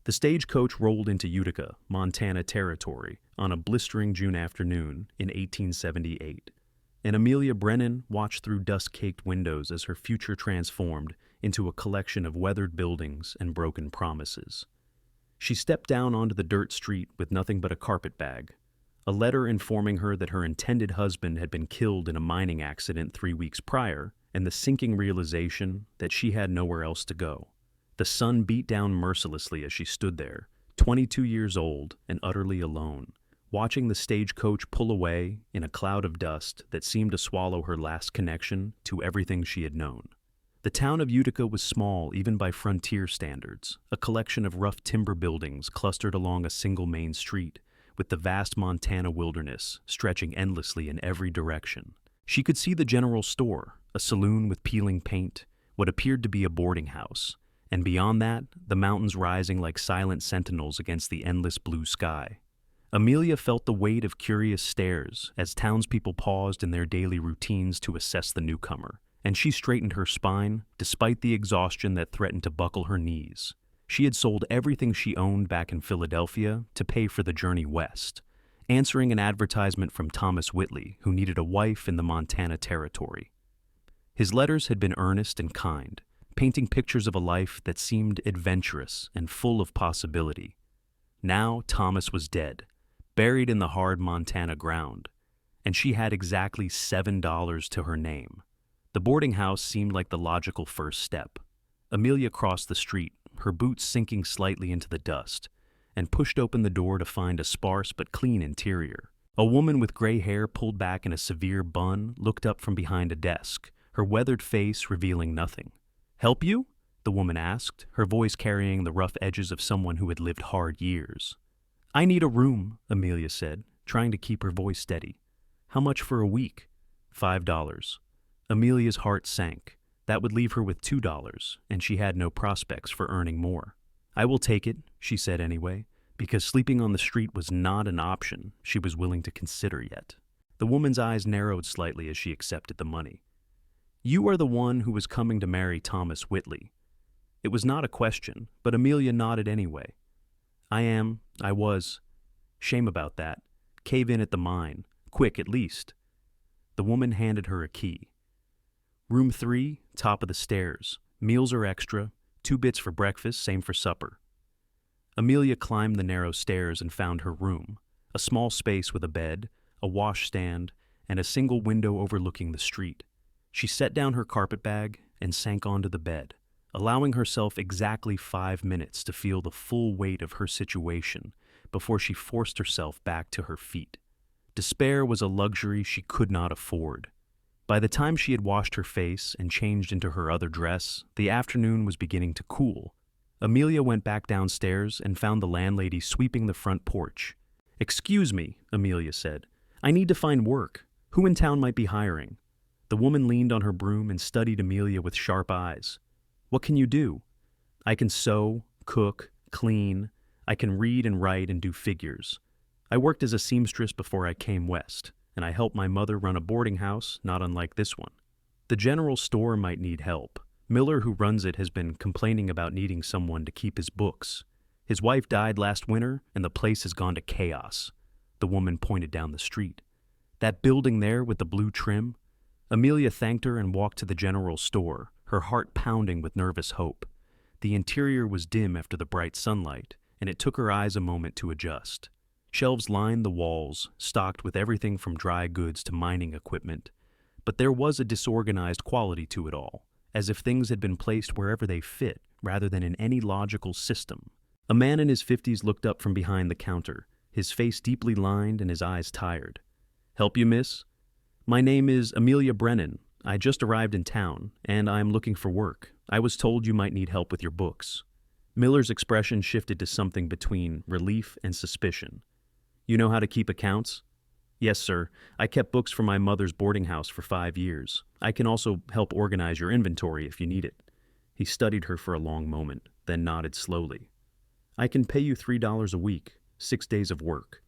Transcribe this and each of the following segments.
The stagecoach rolled into Utica, Montana territory on a blistering June afternoon in 1878, and Amelia Brennan watched through dust-caked windows as her future transformed into a collection of weathered buildings and broken promises. She stepped down onto the dirt street with nothing but a carpetbag, a letter informing her that her intended husband had been killed in a mining accident 3 weeks prior, and the sinking realization that she had nowhere else to go. The sun beat down mercilessly as she stood there, 22 years old and utterly alone, watching the stagecoach pull away in a cloud of dust that seemed to swallow her last connection to everything she had known. The town of Utica was small even by frontier standards, a collection of rough timber buildings clustered along a single main street, with the vast Montana wilderness stretching endlessly in every direction. She could see the general store, a saloon with peeling paint, what appeared to be a boarding house, and beyond that, the mountains rising like silent sentinels against the endless blue sky. Amelia felt the weight of curious stares as townspeople paused in their daily routines to assess the newcomer, and she straightened her spine despite the exhaustion that threatened to buckle her knees. She had sold everything she owned back in Philadelphia to pay for the journey west, answering an advertisement from Thomas Whitley, who needed a wife in the Montana territory. His letters had been earnest and kind, painting pictures of a life that seemed adventurous and full of possibility. Now Thomas was dead, buried in the hard Montana ground, and she had exactly $7 to her name. The boarding house seemed like the logical first step. Amelia crossed the street, her boots sinking slightly into the dust, and pushed open the door to find a sparse but clean interior. A woman with gray hair pulled back in a severe bun looked up from behind a desk, her weathered face revealing nothing. "Help you?" the woman asked, her voice carrying the rough edges of someone who had lived hard years. "I need a room," Amelia said, trying to keep her voice steady. "How much for a week?" $5. Amelia's heart sank. That would leave her with $2, and she had no prospects for earning more. "I will take it," she said anyway, because sleeping on the street was not an option she was willing to consider yet. The woman's eyes narrowed slightly as she accepted the money. "You are the one who was coming to marry Thomas Whitley." It was not a question, but Amelia nodded anyway. I was. Shame about that. Cave in at the mine. Quick, at least." The woman handed her a key. "Room 3, top of the stairs. Meals are extra. 2 bits for breakfast, same for supper." Amelia climbed the narrow stairs and found her room, a small space with a bed, a washstand, and a single window overlooking the street. She set down her carpetbag and sank onto the bed, allowing herself exactly 5 minutes to feel the full weight of her situation before she forced herself back to her feet. Despair was a luxury she could not afford. By the time she had washed her face and changed into her other dress, the afternoon was beginning to cool. Amelia went back downstairs and found the landlady sweeping the front porch. "Excuse me," Amelia said. "I need to find work. Who in town might be hiring?" The woman leaned on her broom and studied Amelia with sharp eyes. "What can you do?" "I can sew, cook, clean. I can read and write and do figures. I worked as a seamstress before I came west, and I helped my mother run a boarding house not unlike this one. The general store might need help. Miller, who runs it, has been complaining about needing someone to keep his books. His wife died last winter, and the place has gone to chaos." The woman pointed down the street. "That building there with the blue trim?" Amelia thanked her and walked to the general store, her heart pounding with nervous hope. The interior was dim after the bright sunlight, and it took her eyes a moment to adjust. Shelves lined the walls, stocked with everything from dry goods to mining equipment, but there was a disorganized quality to it all, as if things had been placed wherever they fit rather than in any logical system. A man in his 50s looked up from behind the counter, his face deeply lined and his eyes tired. "Help you, miss?" "My name is Amelia Brennan. I just arrived in town, and I am looking for work. I was told you might need help with your books." Miller's expression shifted to something between relief and suspicion. "You know how to keep accounts?" "Yes, sir. I kept books for my mother's boarding house for 5 years. I can also help organize your inventory if you need it." He studied her for a long moment, then nodded slowly. "I can pay you $3 a week, 6 days of work.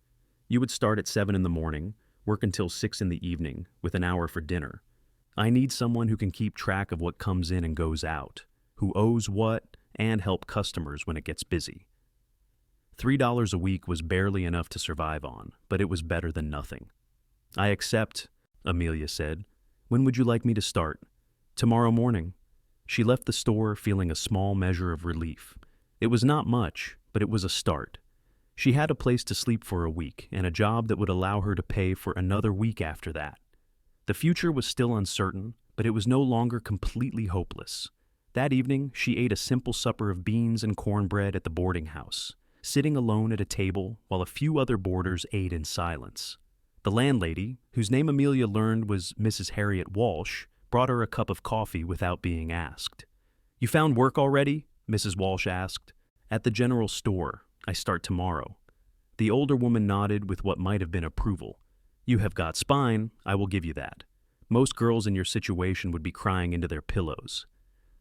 You would start at 7 in the morning, work until 6 in the evening, with an hour for dinner. I need someone who can keep track of what comes in and goes out, who owes what, and help customers when it gets busy." $3 a week was barely enough to survive on, but it was better than nothing. "I accept," Amelia said. "When would you like me to start?" "Tomorrow morning." She left the store feeling a small measure of relief. It was not much, but it was a start. She had a place to sleep for a week and a job that would allow her to pay for another week after that. The future was still uncertain, but it was no longer completely hopeless. That evening, she ate a simple supper of beans and cornbread at the boarding house, sitting alone at a table while a few other boarders ate in silence. The landlady, whose name Amelia learned was Mrs. Harriet Walsh, brought her a cup of coffee without being asked. "You found work already?" Mrs. Walsh asked. "At the general store. I start tomorrow." The older woman nodded with what might have been approval. "You have got spine, I will give you that. Most girls in your situation would be crying into their pillows."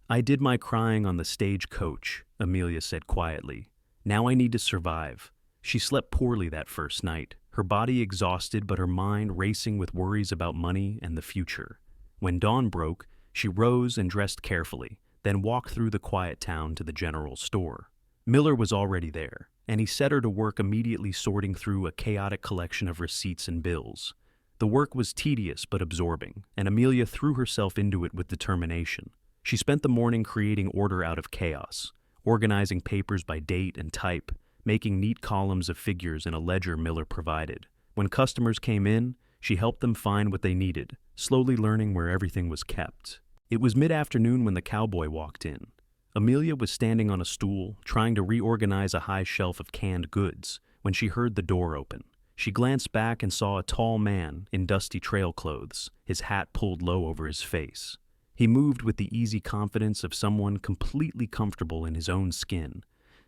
"I did my crying on the stage coach," Amelia said quietly. "Now I need to survive." She slept poorly that first night, her body exhausted but her mind racing with worries about money and the future. When dawn broke, she rose and dressed carefully, then walked through the quiet town to the general store. Miller was already there, and he set her to work immediately sorting through a chaotic collection of receipts and bills. The work was tedious but absorbing, and Amelia threw herself into it with determination. She spent the morning creating order out of chaos, organizing papers by date and type, making neat columns of figures in a ledger Miller provided. When customers came in, she helped them find what they needed, slowly learning where everything was kept. It was mid-afternoon when the cowboy walked in. Amelia was standing on a stool, trying to reorganize a high shelf of canned goods, when she heard the door open. She glanced back and saw a tall man in dusty trail clothes, his hat pulled low over his face. He moved with the easy confidence of someone completely comfortable in his own skin,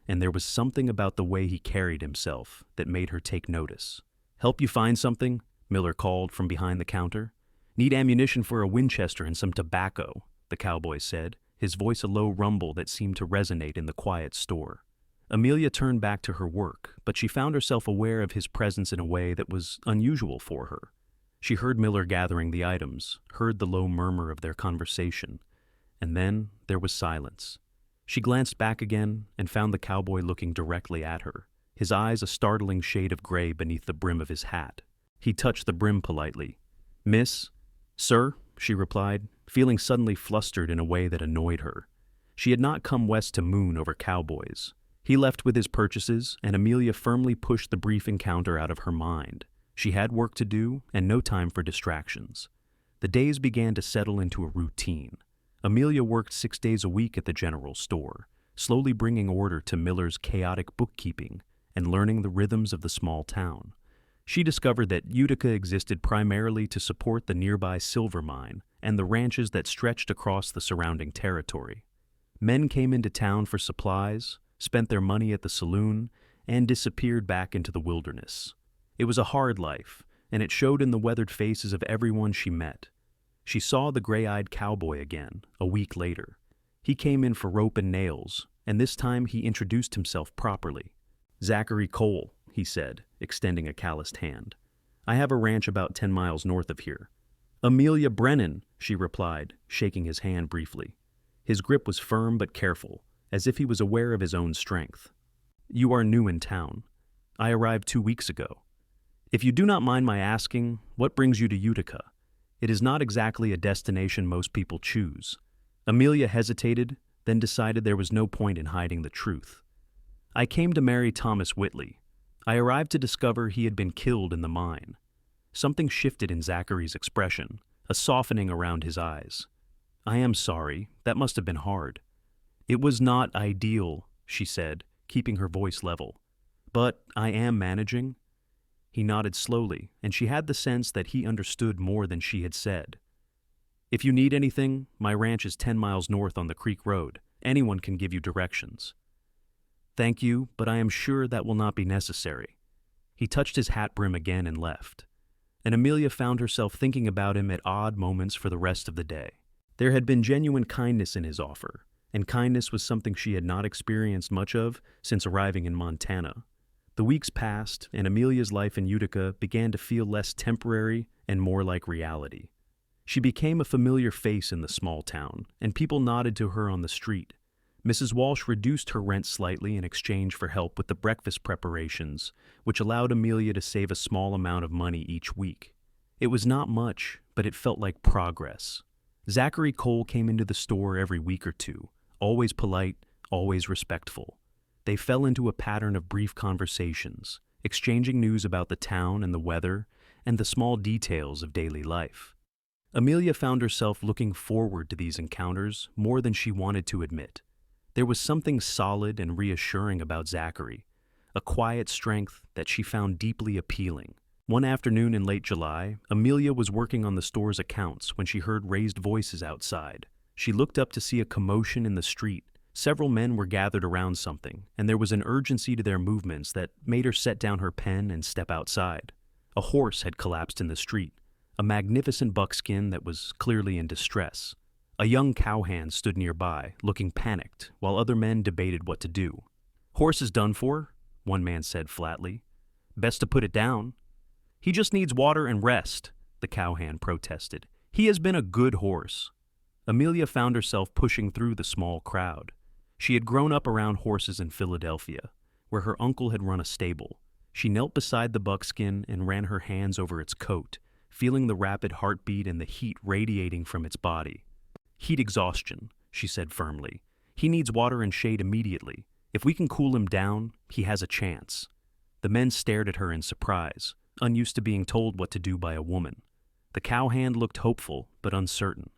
and there was something about the way he carried himself that made her take notice. "Help you find something?" Miller called from behind the counter. "Need ammunition for a Winchester and some tobacco," the cowboy said, his voice a low rumble that seemed to resonate in the quiet store. Amelia turned back to her work, but she found herself aware of his presence in a way that was unusual for her. She heard Miller gathering the items, heard the low murmur of their conversation, and then there was silence. She glanced back again and found the cowboy looking directly at her, his eyes a startling shade of gray beneath the brim of his hat. He touched the brim politely. "Miss?" "Sir," she replied, feeling suddenly flustered in a way that annoyed her. She had not come west to moon over cowboys. He left with his purchases, and Amelia firmly pushed the brief encounter out of her mind. She had work to do and no time for distractions. The days began to settle into a routine. Amelia worked 6 days a week at the general store, slowly bringing order to Miller's chaotic bookkeeping and learning the rhythms of the small town. She discovered that Utica existed primarily to support the nearby silver mine and the ranches that stretched across the surrounding territory. Men came into town for supplies, spent their money at the saloon, and disappeared back into the wilderness. It was a hard life, and it showed in the weathered faces of everyone she met. She saw the gray-eyed cowboy again, a week later. He came in for rope and nails, and this time he introduced himself properly. "Zachary Cole," he said, extending a calloused hand. "I have a ranch about 10 miles north of here." "Amelia Brennan," she replied, shaking his hand briefly. His grip was firm but careful, as if he was aware of his own strength. "You are new in town. I arrived 2 weeks ago. If you do not mind my asking, what brings you to Utica? It is not exactly a destination most people choose." Amelia hesitated, then decided there was no point in hiding the truth. "I came to marry Thomas Whitley. I arrived to discover he had been killed in the mine." Something shifted in Zachary's expression, a softening around his eyes. "I am sorry. That must have been hard." "It was not ideal," she said, keeping her voice level. "But I am managing." He nodded slowly, and she had the sense that he understood more than she had said. "If you need anything, my ranch is 10 miles north on the Creek Road. Anyone can give you directions." "Thank you, but I am sure that will not be necessary." He touched his hat brim again and left, and Amelia found herself thinking about him at odd moments for the rest of the day. There had been genuine kindness in his offer, and kindness was something she had not experienced much of since arriving in Montana. The weeks passed, and Amelia's life in Utica began to feel less temporary and more like reality. She became a familiar face in the small town, and people nodded to her on the street. Mrs. Walsh reduced her rent slightly in exchange for help with the breakfast preparations, which allowed Amelia to save a small amount of money each week. It was not much, but it felt like progress. Zachary Cole came into the store every week or two, always polite, always respectful. They fell into a pattern of brief conversations, exchanging news about the town and the weather and the small details of daily life. Amelia found herself looking forward to these encounters more than she wanted to admit. There was something solid and reassuring about Zachary, a quiet strength that she found deeply appealing. One afternoon in late July, Amelia was working on the store's accounts when she heard raised voices outside. She looked up to see a commotion in the street. Several men were gathered around something, and there was an urgency to their movements that made her set down her pen and step outside. A horse had collapsed in the street, a magnificent buckskin that was clearly in distress. A young cowhand stood nearby, looking panicked, while other men debated what to do. "Horse is done for," one man said flatly. "Best to put it down." "He just needs water and rest," the cowhand protested. "He has been a good horse." Amelia found herself pushing through the small crowd. She had grown up around horses in Philadelphia, where her uncle had run a stable. She knelt beside the buckskin and ran her hands over its coat, feeling the rapid heartbeat and the heat radiating from its body. "Heat exhaustion," she said firmly. "He needs water and shade immediately. If we can cool him down, he has a chance." The men stared at her in surprise, unused to being told what to do by a woman. The cowhand looked hopeful, but uncertain.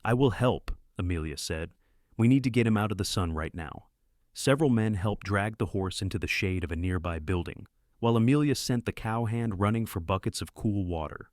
"I will help," Amelia said. "We need to get him out of the sun right now." Several men helped drag the horse into the shade of a nearby building, while Amelia sent the cowhand running for buckets of cool water.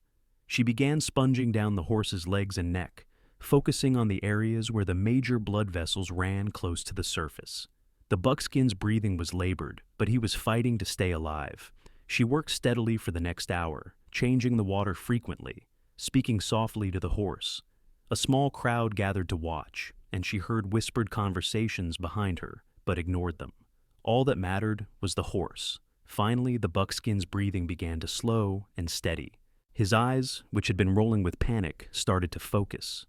She began sponging down the horse's legs and neck, focusing on the areas where the major blood vessels ran close to the surface. The buckskin's breathing was labored, but he was fighting to stay alive. She worked steadily for the next hour, changing the water frequently, speaking softly to the horse. A small crowd gathered to watch, and she heard whispered conversations behind her, but ignored them. All that mattered was the horse. Finally, the buckskin's breathing began to slow and steady. His eyes, which had been rolling with panic, started to focus.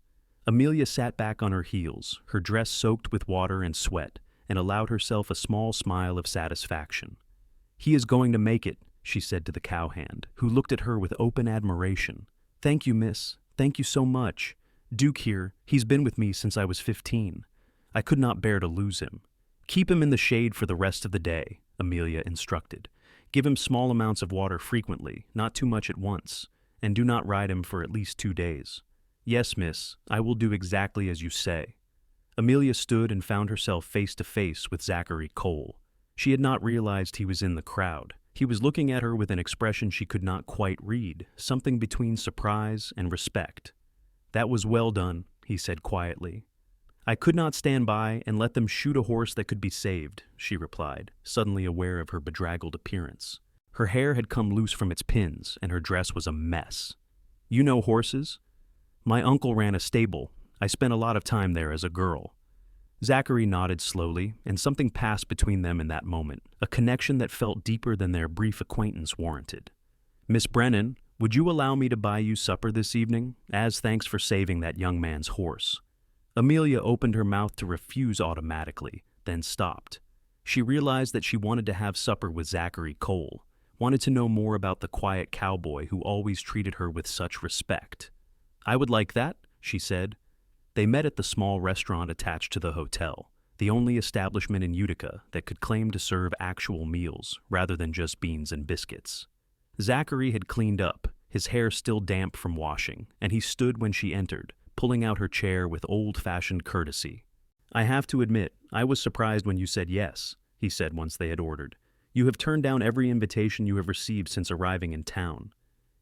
Amelia sat back on her heels, her dress soaked with water and sweat, and allowed herself a small smile of satisfaction. "He is going to make it," she said to the cowhand, who looked at her with open admiration. "Thank you, miss. Thank you so much. Duke here, he's been with me since I was 15. I could not bear to lose him." "Keep him in the shade for the rest of the day," Amelia instructed. "Give him small amounts of water frequently, not too much at once, and do not ride him for at least 2 days." "Yes, miss, I will do exactly as you say." Amelia stood and found herself face to face with Zachary Cole. She had not realized he was in the crowd. He was looking at her with an expression she could not quite read, something between surprise and respect. "That was well done," he said quietly. "I could not stand by and let them shoot a horse that could be saved," she replied, suddenly aware of her bedraggled appearance. Her hair had come loose from its pins, and her dress was a mess. "You know horses?" "My uncle ran a stable. I spent a lot of time there as a girl." Zachary nodded slowly, and something passed between them in that moment, a connection that felt deeper than their brief acquaintance warranted. "Miss Brennan, would you allow me to buy you supper this evening, as thanks for saving that young man's horse?" Amelia opened her mouth to refuse automatically, then stopped. She realized that she wanted to have supper with Zachary Cole, wanted to know more about the quiet cowboy who always treated her with such respect. "I would like that," she said. They met at the small restaurant attached to the hotel, the only establishment in Utica that could claim to serve actual meals rather than just beans and biscuits. Zachary had cleaned up, his hair still damp from washing, and he stood when she entered, pulling out her chair with old-fashioned courtesy. "I have to admit, I was surprised when you said yes," he said once they had ordered. "You have turned down every invitation you have received since arriving in town.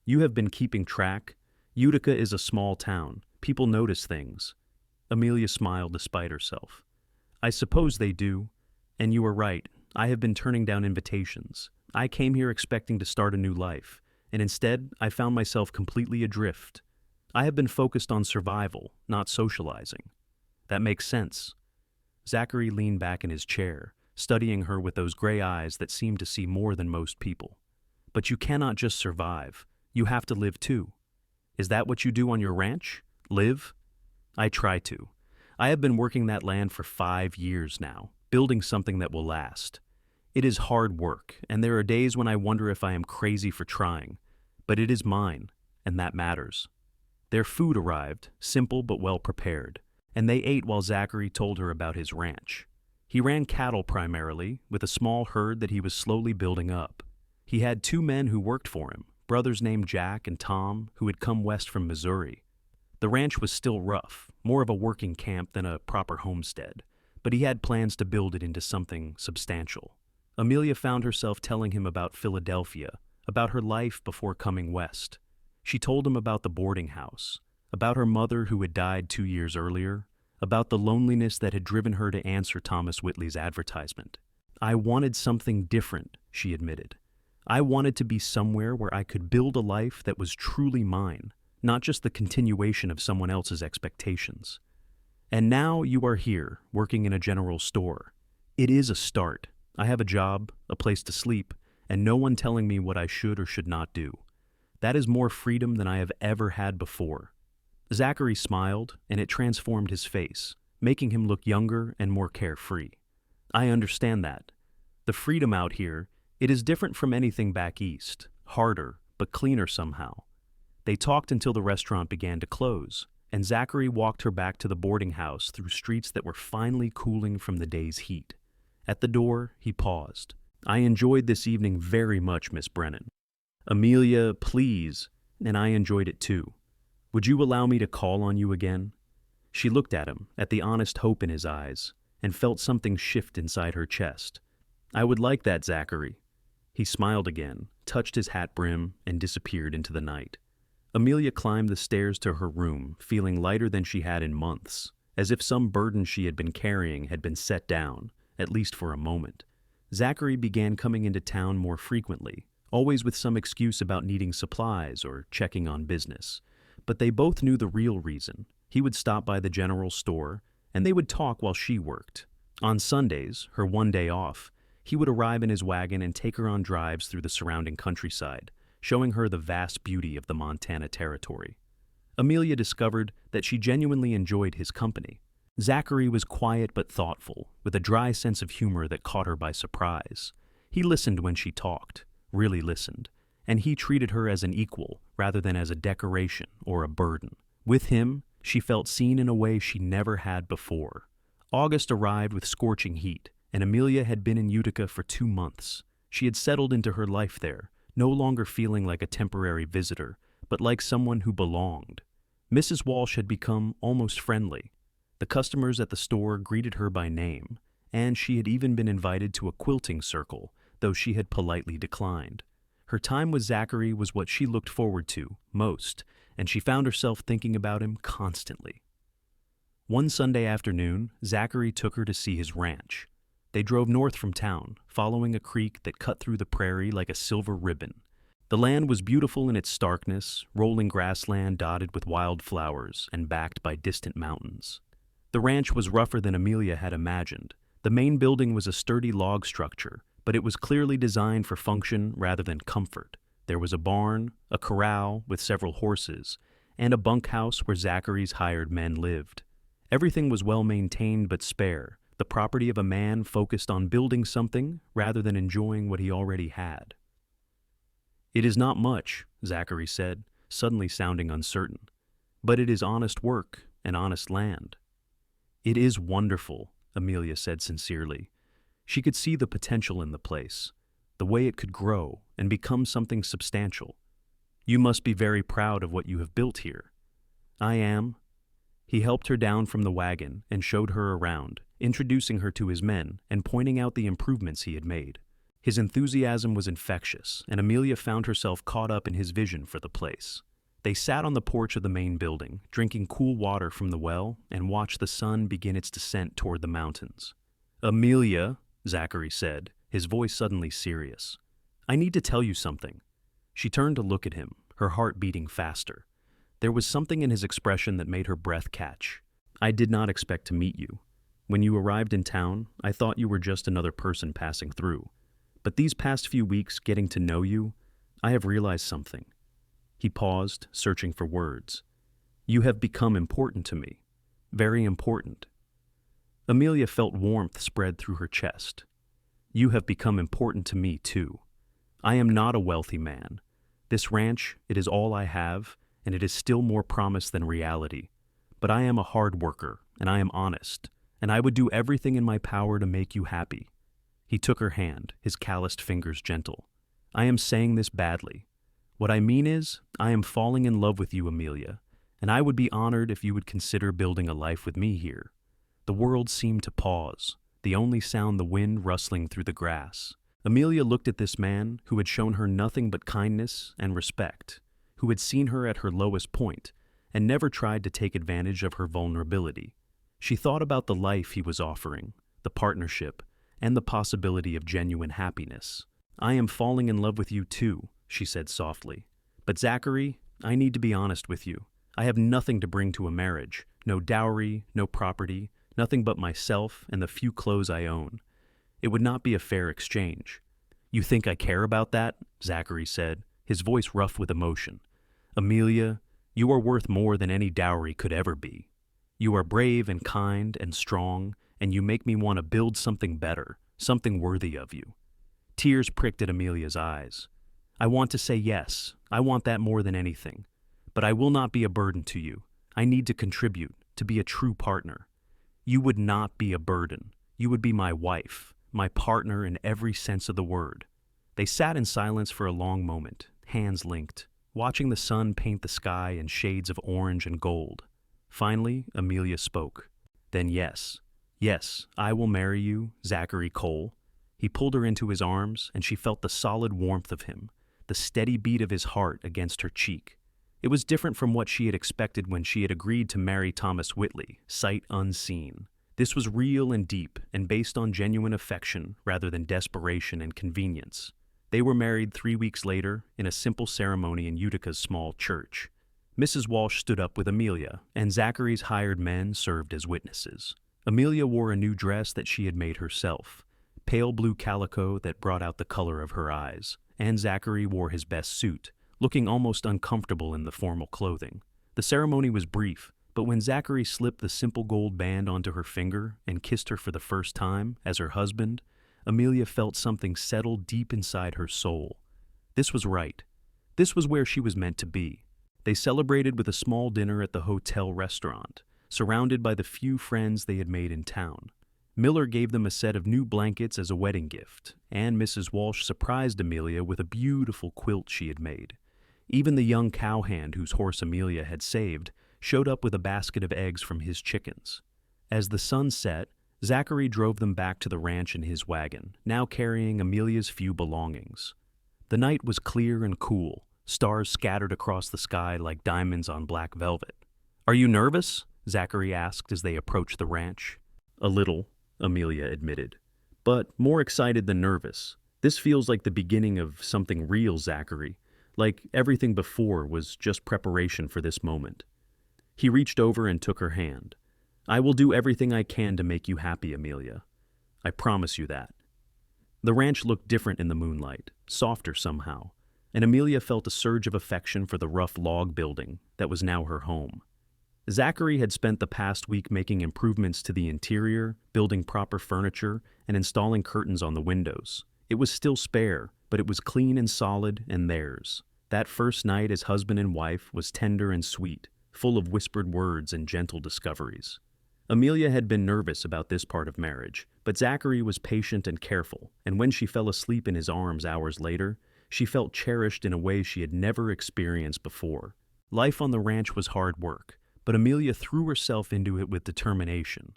You have been keeping track. Utica is a small town. People notice things." Amelia smiled despite herself. "I suppose they do. And you are right. I have been turning down invitations. I came here expecting to start a new life, and instead I found myself completely adrift. I have been focused on survival, not socializing." "That makes sense." Zachary leaned back in his chair, studying her with those gray eyes that seemed to see more than most people. "But you cannot just survive. You have to live too. Is that what you do on your ranch? Live?" "I try to. I have been working that land for 5 years now, building something that will last. It is hard work, and there are days when I wonder if I am crazy for trying, but it is mine, and that matters. Their food arrived, simple but well prepared, and they ate while Zachary told her about his ranch. He ran cattle primarily, with a small herd that he was slowly building up. He had 2 men who worked for him, brothers named Jack and Tom, who had come west from Missouri. The ranch was still rough, more of a working camp than a proper homestead, but he had plans to build it into something substantial. Amelia found herself telling him about Philadelphia, about her life before coming west. She told him about the boarding house, about her mother who had died 2 years earlier, about the loneliness that had driven her to answer Thomas Whitley's advertisement. I wanted something different, she admitted. I wanted to be somewhere where I could build a life that was truly mine, not just the continuation of someone else's expectations. And now you are here, working in a general store. It is a start. I have a job, a place to sleep, and no one telling me what I should or should not do. That is more freedom than I have ever had before. Zachary smiled, and it transformed his face, making him look younger and more carefree. I understand that. The freedom out here, it is different from anything back east, harder, but cleaner somehow. They talked until the restaurant began to close, and Zachary walked her back to the boarding house through streets that were finally cooling from the day's heat. At the door, he paused. I enjoyed this evening very much, Miss Brennan. Amelia, please, and I enjoyed it too. Would you allow me to call on you again? She looked at him, at the honest hope in his eyes, and felt something shift inside her chest. I would like that, Zachary. He smiled again, touched his hat brim, and disappeared into the night. Amelia climbed the stairs to her room, feeling lighter than she had in months, as if some burden she had been carrying had been set down, at least for a moment. Zachary began coming into town more frequently, always with some excuse about needing supplies or checking on business. But they both knew the real reason. He would stop by the general store, and they would talk while she worked. On Sundays, her one day off, he would arrive in his wagon and take her on drives through the surrounding countryside, showing her the vast beauty of the Montana territory. Amelia discovered that she genuinely enjoyed his company. Zachary was quiet but thoughtful, with a dry sense of humor that caught her by surprise. He listened when she talked, really listened, and he treated her as an equal rather than as a decoration or a burden. With him, she felt seen in a way she never had before. August arrived with scorching heat, and Amelia had been in Utica for 2 months. She had settled into her life there, no longer feeling like a temporary visitor, but like someone who belonged. Mrs. Walsh had become almost friendly. The customers at the store greeted her by name, and she had even been invited to a quilting circle, though she had politely declined. Her time with Zachary was what she looked forward to most, and she found herself thinking about him constantly. One Sunday afternoon, Zachary took her to see his ranch. They drove north from town, following a creek that cut through the prairie like a silver ribbon. The land was beautiful in its starkness, rolling grassland dotted with wild flowers and backed by distant mountains. The ranch was rougher than Amelia had imagined. The main building was a sturdy log structure, but it was clearly designed for function rather than comfort. There was a barn, a corral with several horses, and a bunkhouse where Zachary's hired men lived. Everything was well maintained but spare, the property of a man focused on building something rather than enjoying what he already had. It is not much, Zachary said, suddenly sounding uncertain, but it is honest work and honest land. It is wonderful, Amelia said sincerely. She could see the potential in the place, the way it could grow and become something substantial. You must be very proud of what you have built here. I am. He helped her down from the wagon and showed her around, introducing her to his men and pointing out the improvements he had made. His enthusiasm was infectious, and Amelia found herself caught up in his vision for the place. They sat on the porch of the main building, drinking cool water from the well, and watched the sun begin its descent toward the mountains. Amelia, Zachary said, his voice suddenly serious. I need to tell you something. She turned to look at him, her heart beating faster. There was something in his expression that made her breath catch. I did not expect to meet you. When you arrived in town, I thought you were just another person passing through. But these past few weeks, getting to know you, I have realized something. He paused, searching for words. You have become important to me. very important. Amelia felt warmth spread through her chest. You have become important to me, too. I am not a wealthy man. This ranch, it is all I have, and it is still more promise than reality. But I am a hard worker, and I am honest, and I would do everything in my power to make you happy. He took her hand, his calloused fingers gentle. I am saying this badly. What I mean is, I am falling in love with you, Amelia, and I would be honored if you would consider building a life with me here. The world seemed to pause, the only sound the wind rustling through the grass. Amelia looked at this man who had shown her nothing but kindness and respect, who had seen her at her lowest point, and never tried to take advantage of her vulnerability. She thought about the life he was offering, the partnership, and the possibility of genuine happiness. I am falling in love with you too, she said softly. But Zachary, I need to be honest with you. I have nothing to bring to a marriage, no dowry, no property, nothing but myself and the few clothes I own. It would not be a fair exchange. You think I care about that? Zachary said, his voice rough with emotion. Amelia, you are worth more than any dowry could ever be. You are brave and kind and strong, and you make me want to build something better, something worthy of you. Tears pricked at Amelia's eyes. I want to say yes, I want that more than anything. But I will not be a burden to you. I need to contribute, to be a true partner. You would not be a burden. You would be my wife, my partner in every sense of the word. They sat in silence for a long moment, hands linked, watching the sun paint the sky in shades of orange and gold. Finally, Amelia spoke. Then yes, I will marry you, Zachary Cole. He pulled her into his arms, and she felt the solid warmth of him, the steady beat of his heart against her cheek. It was different from what she had expected when she had agreed to marry Thomas Whitley, sight unseen. This was real and deep, and based on genuine affection rather than desperation and convenience. They were married 3 weeks later in a simple ceremony in Utica's small church. Mrs. Walsh stood up with Amelia, and Zachary's hired men served as witnesses. Amelia wore a new dress that she had made herself, pale blue calico that brought out the color of her eyes, and Zachary wore his best suit, looking almost uncomfortable in the formal clothing. The ceremony was brief, but when Zachary slipped the simple gold band onto her finger and kissed her for the first time as her husband, Amelia felt something settle deep inside her soul. This was right. This was where she was meant to be. They celebrated with a small dinner at the hotel restaurant, surrounded by the few friends they had made in town. Miller gave them a set of new blankets as a wedding gift, and Mrs. Walsh surprised Amelia with a beautiful quilt she had made. Even the young cowhand whose horse Amelia had saved showed up with a basket of eggs from his chickens. As the sun set, Zachary drove them back to the ranch in his wagon, now carrying Amelia's few belongings. The night was clear and cool, stars scattered across the sky like diamonds on black velvet. Are you nervous? Zachary asked as they approached the ranch. A little, Amelia admitted, but more excited than nervous. This feels like the beginning of something real, Zachary. Like everything before was just preparation for this moment. He reached over and took her hand. I will do everything I can to make you happy, Amelia. I promise you that. The ranch looked different in the moonlight, softer somehow, and Amelia felt a surge of affection for the rough log building that was now her home. Zachary had spent the past week making improvements to the interior, building proper furniture, and installing curtains on the windows. It was still spare, but it was clean and solid and theirs. That first night as husband and wife was tender and sweet, full of whispered words and gentle discoveries. Amelia had been nervous about this part of marriage, but Zachary was patient and careful, and when she fell asleep in his arms hours later, she felt cherished in a way she had never experienced before. Life on the ranch was hard work, but Amelia threw herself into it with determination.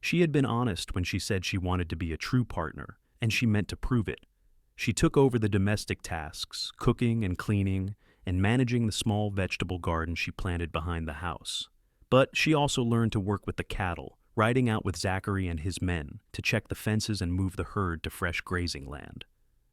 She had been honest when she said she wanted to be a true partner, and she meant to prove it. She took over the domestic tasks, cooking and cleaning, and managing the small vegetable garden she planted behind the house. But she also learned to work with the cattle, riding out with Zachary and his men to check the fences and move the herd to fresh grazing land.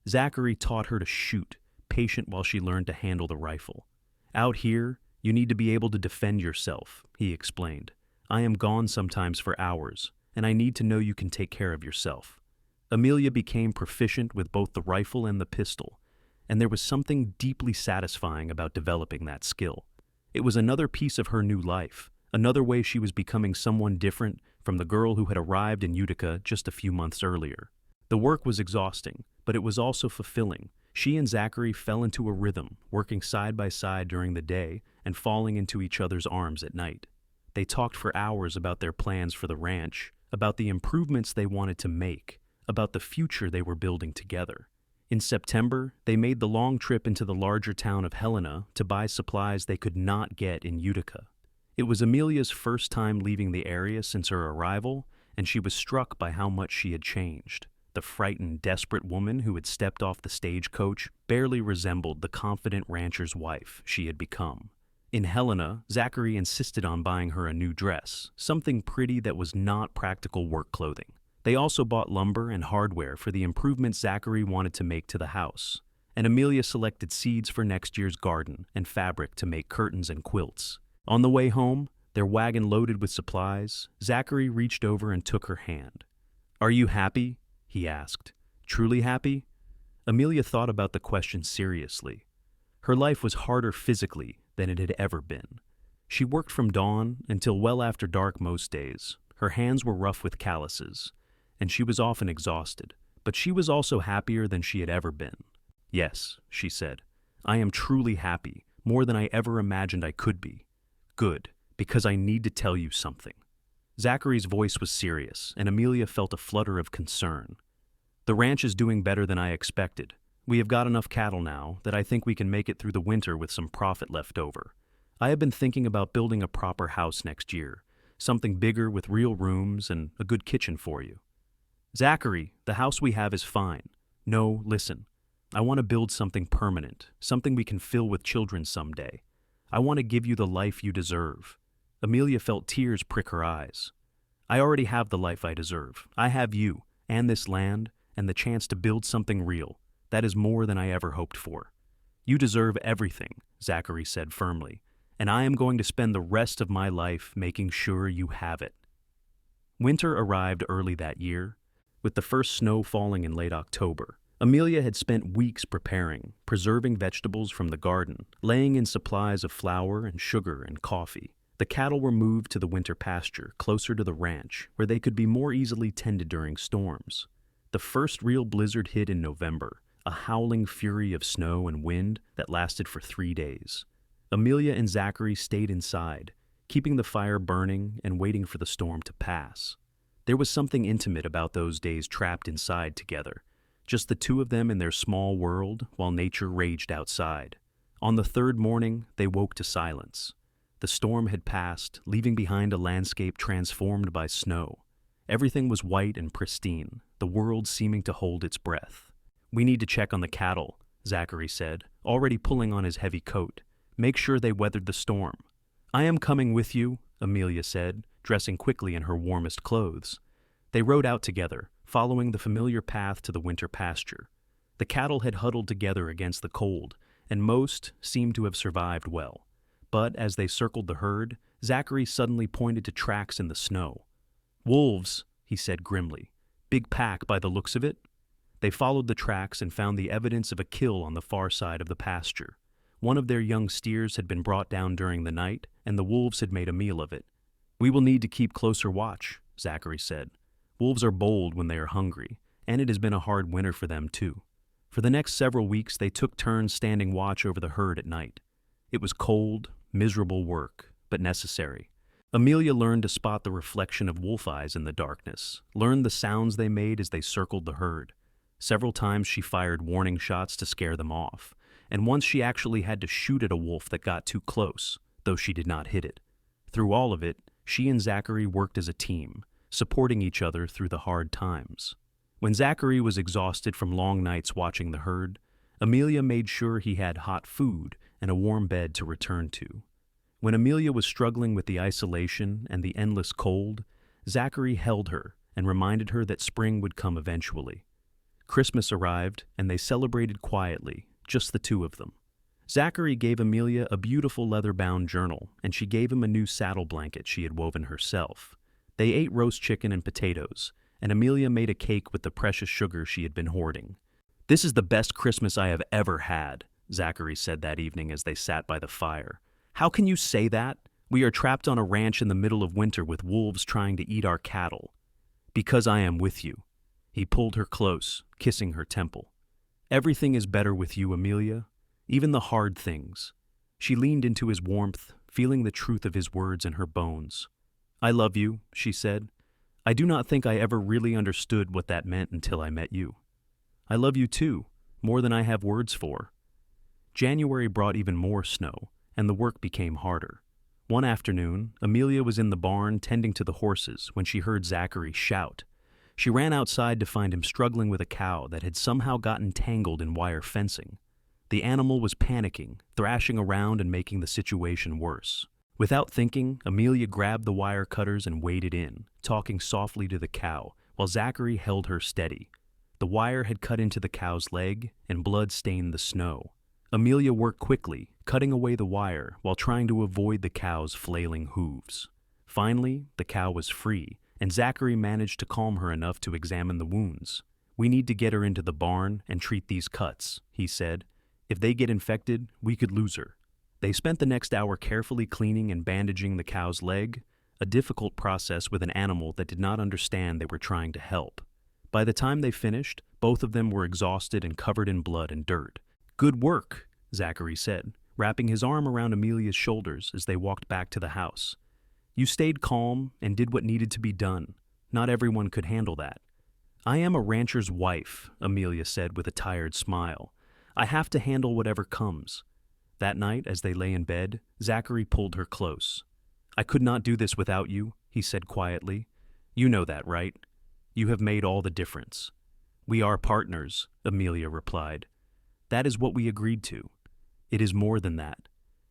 Zachary taught her to shoot, patient while she learned to handle the rifle. Out here, you need to be able to defend yourself, he explained. I am gone sometimes for hours, and I need to know you can take care of yourself. Amelia became proficient with both the rifle and the pistol, and there was something deeply satisfying about developing that skill. It was another piece of her new life, another way she was becoming someone different from the girl who had arrived in Utica just a few months earlier. The work was exhausting, but it was also fulfilling. She and Zachary fell into a rhythm, working side by side during the day and falling into each other's arms at night. They talked for hours about their plans for the ranch, about the improvements they wanted to make, about the future they were building together. In September, they made the long trip into the larger town of Helena to buy supplies they could not get in Utica. It was Amelia's first time leaving the area since her arrival, and she was struck by how much she had changed. The frightened, desperate woman who had stepped off the stagecoach barely resembled the confident rancher's wife she had become. In Helena, Zachary insisted on buying her a new dress, something pretty that was not practical work clothing. They also bought lumber and hardware for the improvements Zachary wanted to make to the house, and Amelia selected seeds for next year's garden and fabric to make curtains and quilts. On the way home, their wagon loaded with supplies, Zachary reached over and took her hand. "Are you happy?" he asked. "Truly happy?" Amelia thought about the question seriously. Her life was harder physically than it had ever been. She worked from dawn until well after dark most days. Her hands were rough with calluses, and she was often exhausted, but she was also happier than she had ever been. "Yes," she said, "I am truly happy, more than I ever imagined I could be." "Good, because I need to tell you something." Zachary's voice was serious, and Amelia felt a flutter of concern. "The ranch is doing better than I expected. We have got enough cattle now that I think we can make it through the winter with some profit left over. I have been thinking about building a proper house next year, something bigger with real rooms and a good kitchen for you." "Zachary, the house we have is fine. No, listen. I want to build something permanent, something we can fill with children someday. I want to give you the life you deserve." Amelia felt tears prick her eyes. "I already have the life I deserve. I have you, and this land, and the chance to build something real. That is more than I ever hoped for." "You deserve everything," Zachary said firmly, "and I am going to spend the rest of my life making sure you have it." Winter arrived early that year, with the first snow falling in late October. Amelia had spent weeks preparing, preserving vegetables from the garden, laying in supplies of flour and sugar and coffee. The cattle were moved to the winter pasture, closer to the ranch, where they could be more easily tended during storms. The first real blizzard hit in November, a howling fury of snow and wind that lasted for 3 days. Amelia and Zachary stayed inside, keeping the fire burning and waiting for the storm to pass. There was something intimate about those days trapped inside together, just the two of them in their small world while nature raged outside. On the third morning, they woke to silence. The storm had passed, leaving behind a landscape transformed by snow. Everything was white and pristine, the world seeming to hold its breath. "We need to check on the cattle," Zachary said, already pulling on his heavy coat. "Make sure they weathered the storm." "I am coming with you," Amelia said, dressing quickly in her warmest clothes. They rode out together, following the familiar path to the winter pasture. The cattle had huddled together against the cold, and most seemed to have survived well. But as they circled the herd, Zachary suddenly pointed to tracks in the snow. "Wolves," he said grimly. "Big pack by the looks of it." They followed the tracks and found the evidence of a kill on the far side of the pasture. One of their young steers had been brought down during the night, and the wolves had made a meal of it. "We will need to keep closer watch," Zachary said. "Wolves are bold when they are hungry, and it has been a hard winter for them too." For the next several weeks, they took turns standing watch over the herd at night. It was cold, miserable work, but necessary. Amelia learned to spot the reflection of wolf eyes in the darkness, learned the sounds they made as they circled the herd. Several times she fired warning shots to scare them off, and once she actually had to shoot at a wolf that got too close, though she did not hit it. Through all of it, she and Zachary worked as a team, supporting each other through the hard times. When Zachary was exhausted from long nights watching the herd, Amelia made sure he had hot food and a warm bed to return to. When Amelia was struggling with the isolation and the endless cold, Zachary held her and reminded her that spring would come eventually. Christmas arrived, and they celebrated quietly, just the two of them. Zachary gave Amelia a beautiful leather-bound journal, and she gave him a new saddle blanket she had woven herself. They ate roast chicken and potatoes, and Amelia made a cake with the precious sugar she had been hoarding. "This is the best Christmas I have ever had," Zachary said that evening as they sat by the fire. "How can you say that? We are trapped on a ranch in the middle of winter with wolves trying to eat our cattle. Because I am with you." He pulled her close, kissing her temple. "Everything is better with you, Amelia, even the hard things." She leaned into his warmth, feeling the truth of his words in her bones. "I love you," she said. "I do not think I ever really understood what that meant until I met you." "I love you too, more than I have words for." January brought even more snow, and the work became harder. One afternoon, Amelia was in the barn tending to the horses when she heard Zachary shout. She ran outside to find him struggling with a cow that had somehow gotten tangled in wire fencing. The animal was panicking, thrashing around and making the situation worse. Without thinking, Amelia grabbed the wire cutters and waded in, talking softly to the cow, while Zachary held her steady. The wire had cut into the cow's leg, and blood stained the snow. Amelia worked quickly, cutting away the wire while trying to avoid the cow's flailing hooves. Finally, the cow was free, and Zachary managed to calm her enough to examine the wounds. "We need to get her into the barn and treat these cuts," he said. "If they get infected, we could lose her." They spent the next hour carefully cleaning and bandaging the cow's leg, a difficult process with an animal that did not understand they were trying to help. By the time they finished, both of them were exhausted and covered in blood and dirt. "Good work," Zachary said, wrapping his arm around Amelia's shoulders as they walked back to the house. "You stayed calm and did what needed to be done. Not everyone could handle that." "I am a rancher's wife," Amelia said with a tired smile. "I have to handle whatever comes." That night, as they lay in bed, Zachary pulled her close. "I could not do this without you," he said quietly. "You know that, right? You have made all the difference." "We are partners," Amelia replied. "That is what we agreed to. It is more than that.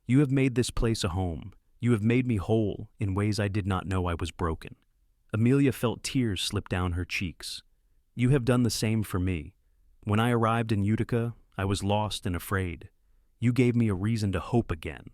You have made this place a home. You have made me whole in ways I did not know I was broken." Amelia felt tears slip down her cheeks. "You have done the same for me. When I arrived in Utica, I was lost and afraid. You gave me a reason to hope again."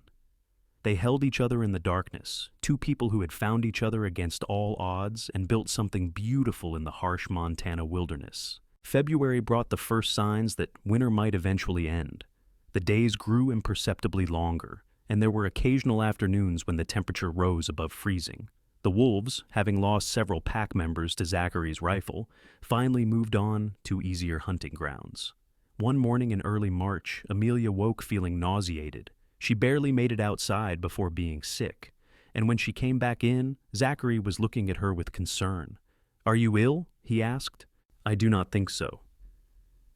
They held each other in the darkness, two people who had found each other against all odds and built something beautiful in the harsh Montana wilderness. February brought the first signs that winter might eventually end. The days grew imperceptibly longer, and there were occasional afternoons when the temperature rose above freezing. The wolves, having lost several pack members to Zachary's rifle, finally moved on to easier hunting grounds. One morning in early March, Amelia woke feeling nauseated. She barely made it outside before being sick, and when she came back in, Zachary was looking at her with concern. "Are you ill?" he asked. "I do not think so."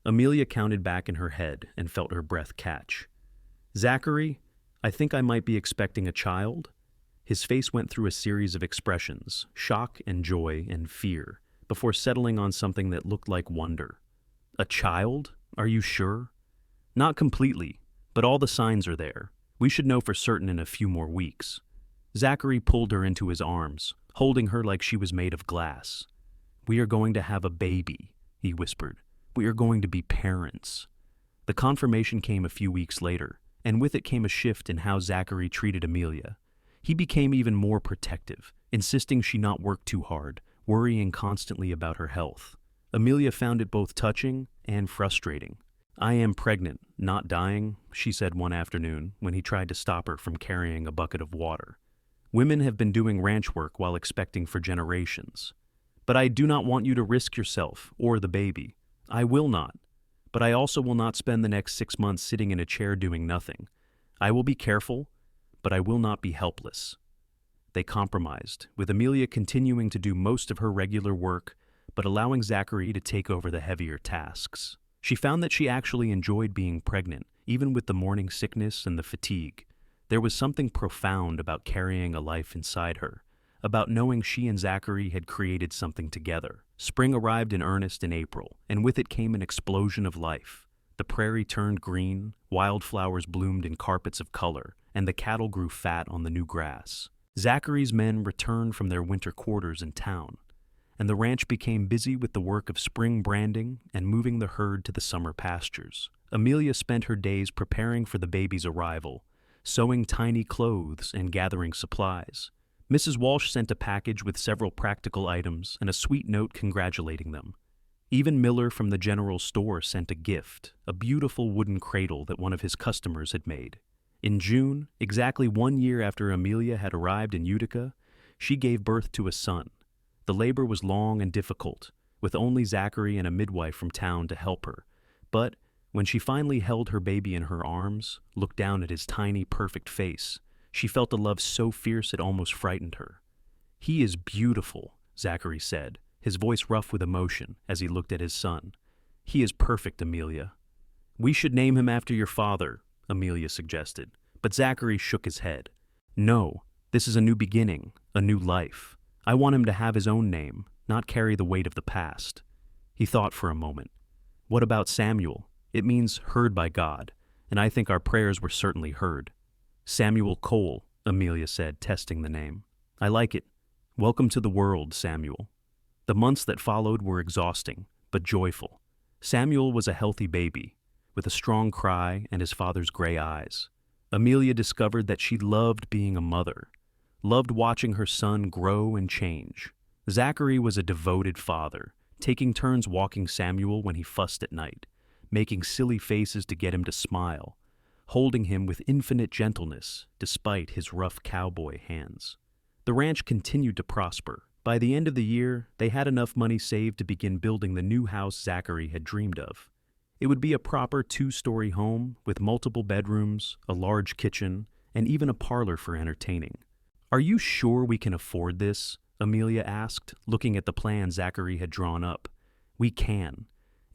Amelia counted back in her head and felt her breath catch. "Zachary, I think I might be expecting a child." His face went through a series of expressions, shock and joy and fear, before settling on something that looked like wonder. "A child? Are you sure?" "Not completely, but all the signs are there. We should know for certain in a few more weeks." Zachary pulled her into his arms, holding her like she was made of glass. "We are going to have a baby," he whispered. "We are going to be parents." The confirmation came a few weeks later, and with it came a shift in how Zachary treated Amelia. He became even more protective, insisting she not work too hard, worrying constantly about her health. Amelia found it both touching and frustrating. "I am pregnant, not dying," she said one afternoon when he tried to stop her from carrying a bucket of water. "Women have been doing ranch work while expecting for generations. But I do not want you to risk yourself or the baby. I will not. But I also will not spend the next 6 months sitting in a chair doing nothing. I will be careful, but I will not be helpless." They compromised, with Amelia continuing to do most of her regular work, but allowing Zachary to take over the heavier tasks. She found that she actually enjoyed being pregnant, even with the morning sickness and the fatigue. There was something profound about carrying a life inside her, about knowing she and Zachary had created something together. Spring arrived in earnest in April, and with it came an explosion of life. The prairie turned green, wildflowers bloomed in carpets of color, and the cattle grew fat on the new grass. Zachary's men returned from their winter quarters in town, and the ranch became busy with the work of spring branding and moving the herd to the summer pastures. Amelia spent her days preparing for the baby's arrival, sewing tiny clothes and gathering supplies. Mrs. Walsh sent a package with several practical items and a sweet note congratulating them. Even Miller from the general store sent a gift, a beautiful wooden cradle that one of his customers had made. In June, exactly 1 year after Amelia had arrived in Utica, she gave birth to a son. The labor was long and difficult, with only Zachary and a midwife from town to help her. But when she finally held her baby in her arms, looked down at his tiny, perfect face, she felt a love so fierce it almost frightened her. "He is beautiful," Zachary said, his voice rough with emotion as he looked at his son. "He is perfect, Amelia." "We should name him after your father," Amelia suggested, but Zachary shook his head. "No, this is a new beginning, a new life. I want him to have his own name, not carry the weight of the past." He thought for a moment. "What about Samuel? It means heard by God, and I think our prayers were certainly heard." "Samuel Cole," Amelia said, testing the name. "I like it. Welcome to the world, Samuel." The months that followed were exhausting, but joyful. Samuel was a healthy baby, with a strong cry and his father's gray eyes. Amelia discovered that she loved being a mother, loved watching her son grow and change. Zachary was a devoted father, taking turns walking Samuel when he fussed at night, making silly faces to get him to smile, holding him with infinite gentleness despite his rough cowboy hands. The ranch continued to prosper. By the end of the year, they had enough money saved to begin building the new house Zachary had dreamed of. It would be a proper 2-story home with multiple bedrooms, a large kitchen, and even a parlor for entertaining. "Are you sure we can afford this?" Amelia asked, looking at the plan Zachary had drawn up. "We can,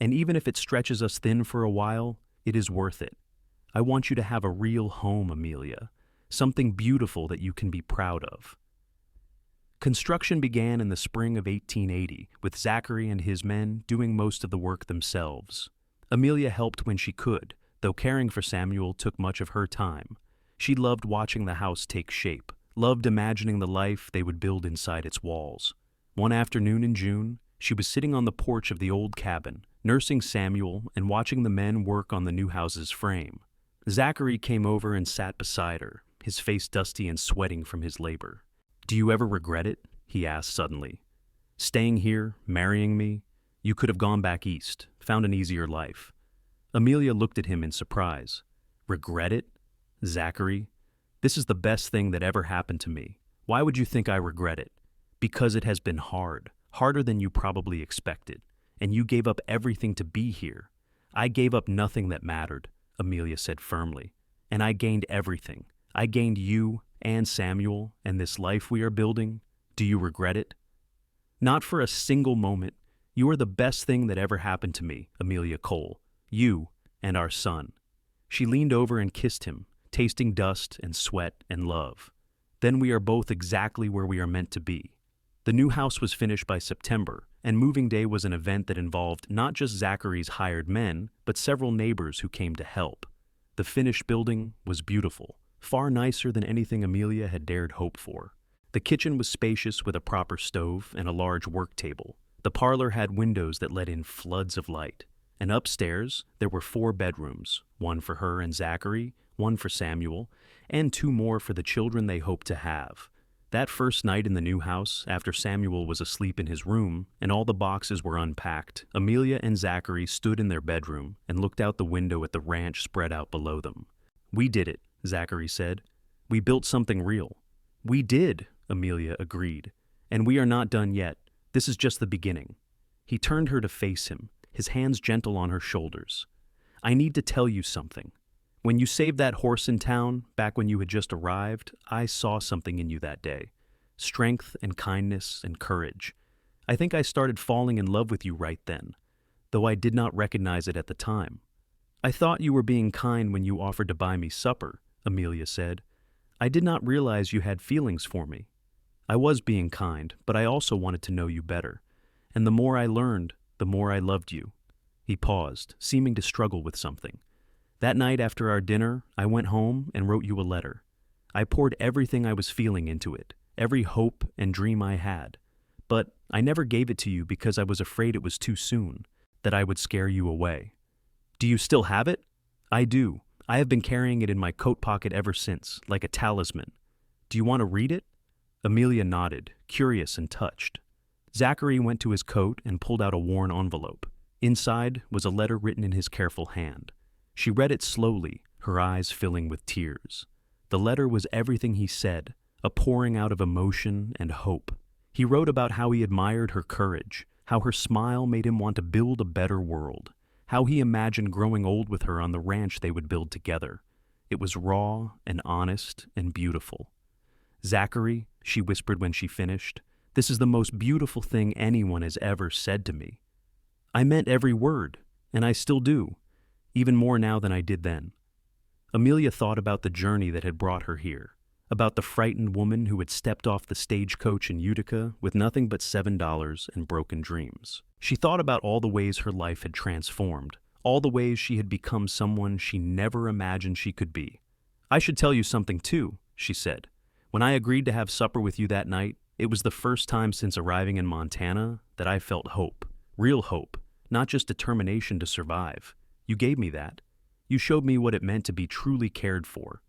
and even if it stretches us thin for a while, it is worth it. I want you to have a real home, Amelia, something beautiful that you can be proud of." Construction began in the spring of 1880, with Zachary and his men doing most of the work themselves. Amelia helped when she could, though caring for Samuel took much of her time. She loved watching the house take shape, loved imagining the life they would build inside its walls. One afternoon in June, she was sitting on the porch of the old cabin, nursing Samuel and watching the men work on the new house's frame. Zachary came over and sat beside her, his face dusty and sweating from his labor. "Do you ever regret it?" he asked suddenly. "Staying here, marrying me? You could have gone back east, found an easier life." Amelia looked at him in surprise. "Regret it? Zachary, this is the best thing that ever happened to me. Why would you think I regret it?" "Because it has been hard, harder than you probably expected, and you gave up everything to be here." "I gave up nothing that mattered," Amelia said firmly, "and I gained everything. I gained you and Samuel and this life we are building. Do you regret it?" "Not for a single moment. You are the best thing that ever happened to me, Amelia Cole. You and our son." She leaned over and kissed him, tasting dust and sweat and love. "Then we are both exactly where we are meant to be." The new house was finished by September, and moving day was an event that involved not just Zachary's hired men, but several neighbors who came to help. The finished building was beautiful, far nicer than anything Amelia had dared hope for. The kitchen was spacious with a proper stove and a large work table. The parlor had windows that let in floods of light. And upstairs, there were 4 bedrooms, one for her and Zachary, one for Samuel, and 2 more for the children they hoped to have. That first night in the new house, after Samuel was asleep in his room and all the boxes were unpacked, Amelia and Zachary stood in their bedroom and looked out the window at the ranch spread out below them. "We did it," Zachary said. "We built something real." "We did," Amelia agreed. "And we are not done yet. This is just the beginning." He turned her to face him, his hands gentle on her shoulders. "I need to tell you something. When you saved that horse in town, back when you had just arrived, I saw something in you that day. Strength and kindness and courage. I think I started falling in love with you right then, though I did not recognize it at the time." "I thought you were being kind when you offered to buy me supper," Amelia said. "I did not realize you had feelings for me." "I was being kind, but I also wanted to know you better. And the more I learned, the more I loved you." He paused, seeming to struggle with something. "That night after our dinner, I went home and wrote you a letter. I poured everything I was feeling into it, every hope and dream I had. But I never gave it to you because I was afraid it was too soon, that I would scare you away." "Do you still have it?" "I do. I have been carrying it in my coat pocket ever since, like a talisman. Do you want to read it?" Amelia nodded, curious and touched. Zachary went to his coat and pulled out a worn envelope. Inside was a letter written in his careful hand. She read it slowly, her eyes filling with tears. The letter was everything he said, a pouring out of emotion and hope. He wrote about how he admired her courage, how her smile made him want to build a better world, how he imagined growing old with her on the ranch they would build together. It was raw and honest and beautiful. "Zachary," she whispered when she finished, "this is the most beautiful thing anyone has ever said to me." I meant every word, and I still do, even more now than I did then. Amelia thought about the journey that had brought her here, about the frightened woman who had stepped off the stagecoach in Utica with nothing but $7 and broken dreams. She thought about all the ways her life had transformed, all the ways she had become someone she never imagined she could be. "I should tell you something too," she said. "When I agreed to have supper with you that night, it was the first time since arriving in Montana that I felt hope, real hope, not just determination to survive. You gave me that. You showed me what it meant to be truly cared for."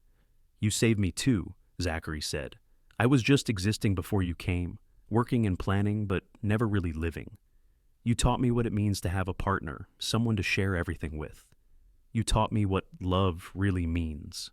"You saved me too," Zachary said. "I was just existing before you came, working and planning, but never really living. You taught me what it means to have a partner, someone to share everything with. You taught me what love really means."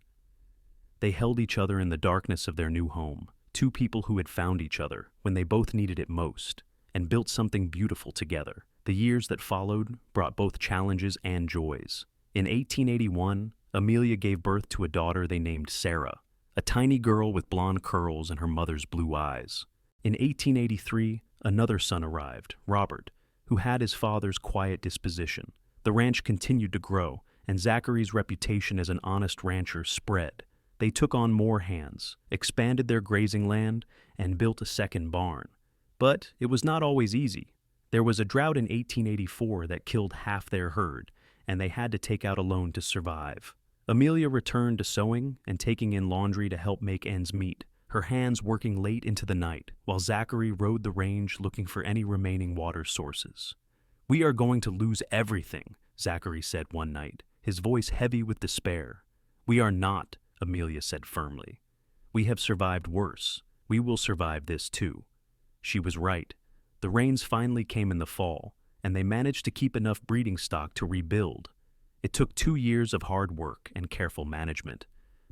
They held each other in the darkness of their new home, two people who had found each other when they both needed it most, and built something beautiful together. The years that followed brought both challenges and joys. In 1881, Amelia gave birth to a daughter they named Sarah, a tiny girl with blonde curls and her mother's blue eyes. In 1883, another son arrived, Robert, who had his father's quiet disposition. The ranch continued to grow, and Zachary's reputation as an honest rancher spread. They took on more hands, expanded their grazing land, and built a second barn. But it was not always easy. There was a drought in 1884 that killed half their herd, and they had to take out a loan to survive. Amelia returned to sewing and taking in laundry to help make ends meet, her hands working late into the night, while Zachary rode the range looking for any remaining water sources. "We are going to lose everything," Zachary said one night, his voice heavy with despair. "We are not," Amelia said firmly. "We have survived worse. We will survive this too." She was right. The rains finally came in the fall, and they managed to keep enough breeding stock to rebuild. It took 2 years of hard work and careful management.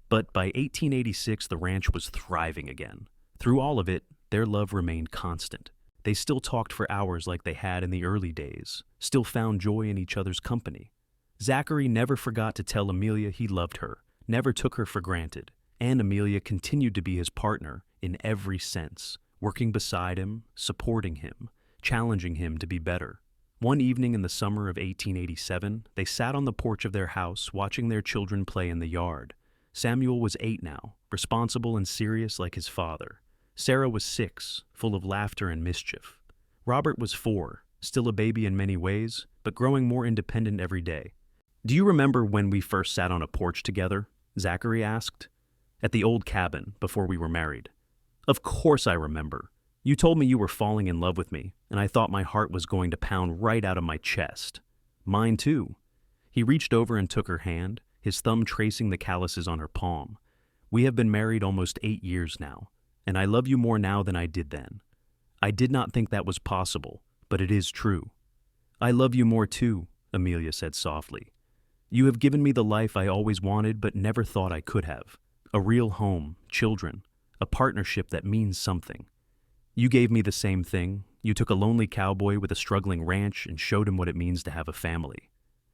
But by 1886, the ranch was thriving again. Through all of it, their love remained constant. They still talked for hours like they had in the early days, still found joy in each other's company. Zachary never forgot to tell Amelia he loved her, never took her for granted, and Amelia continued to be his partner in every sense, working beside him, supporting him, challenging him to be better. One evening in the summer of 1887, they sat on the porch of their house watching their children play in the yard. Samuel was 8 now, responsible and serious like his father. Sarah was 6, full of laughter and mischief. Robert was 4, still a baby in many ways, but growing more independent every day. "Do you remember when we first sat on a porch together?" Zachary asked. "At the old cabin, before we were married." "Of course I remember. You told me you were falling in love with me, and I thought my heart was going to pound right out of my chest." "Mine too." He reached over and took her hand, his thumb tracing the calluses on her palm. "We have been married almost 8 years now, and I love you more now than I did then. I did not think that was possible, but it is true." "I love you more too," Amelia said softly. "You have given me the life I always wanted but never thought I could have. A real home, children, a partnership that means something. You gave me the same thing. You took a lonely cowboy with a struggling ranch and showed him what it means to have a family."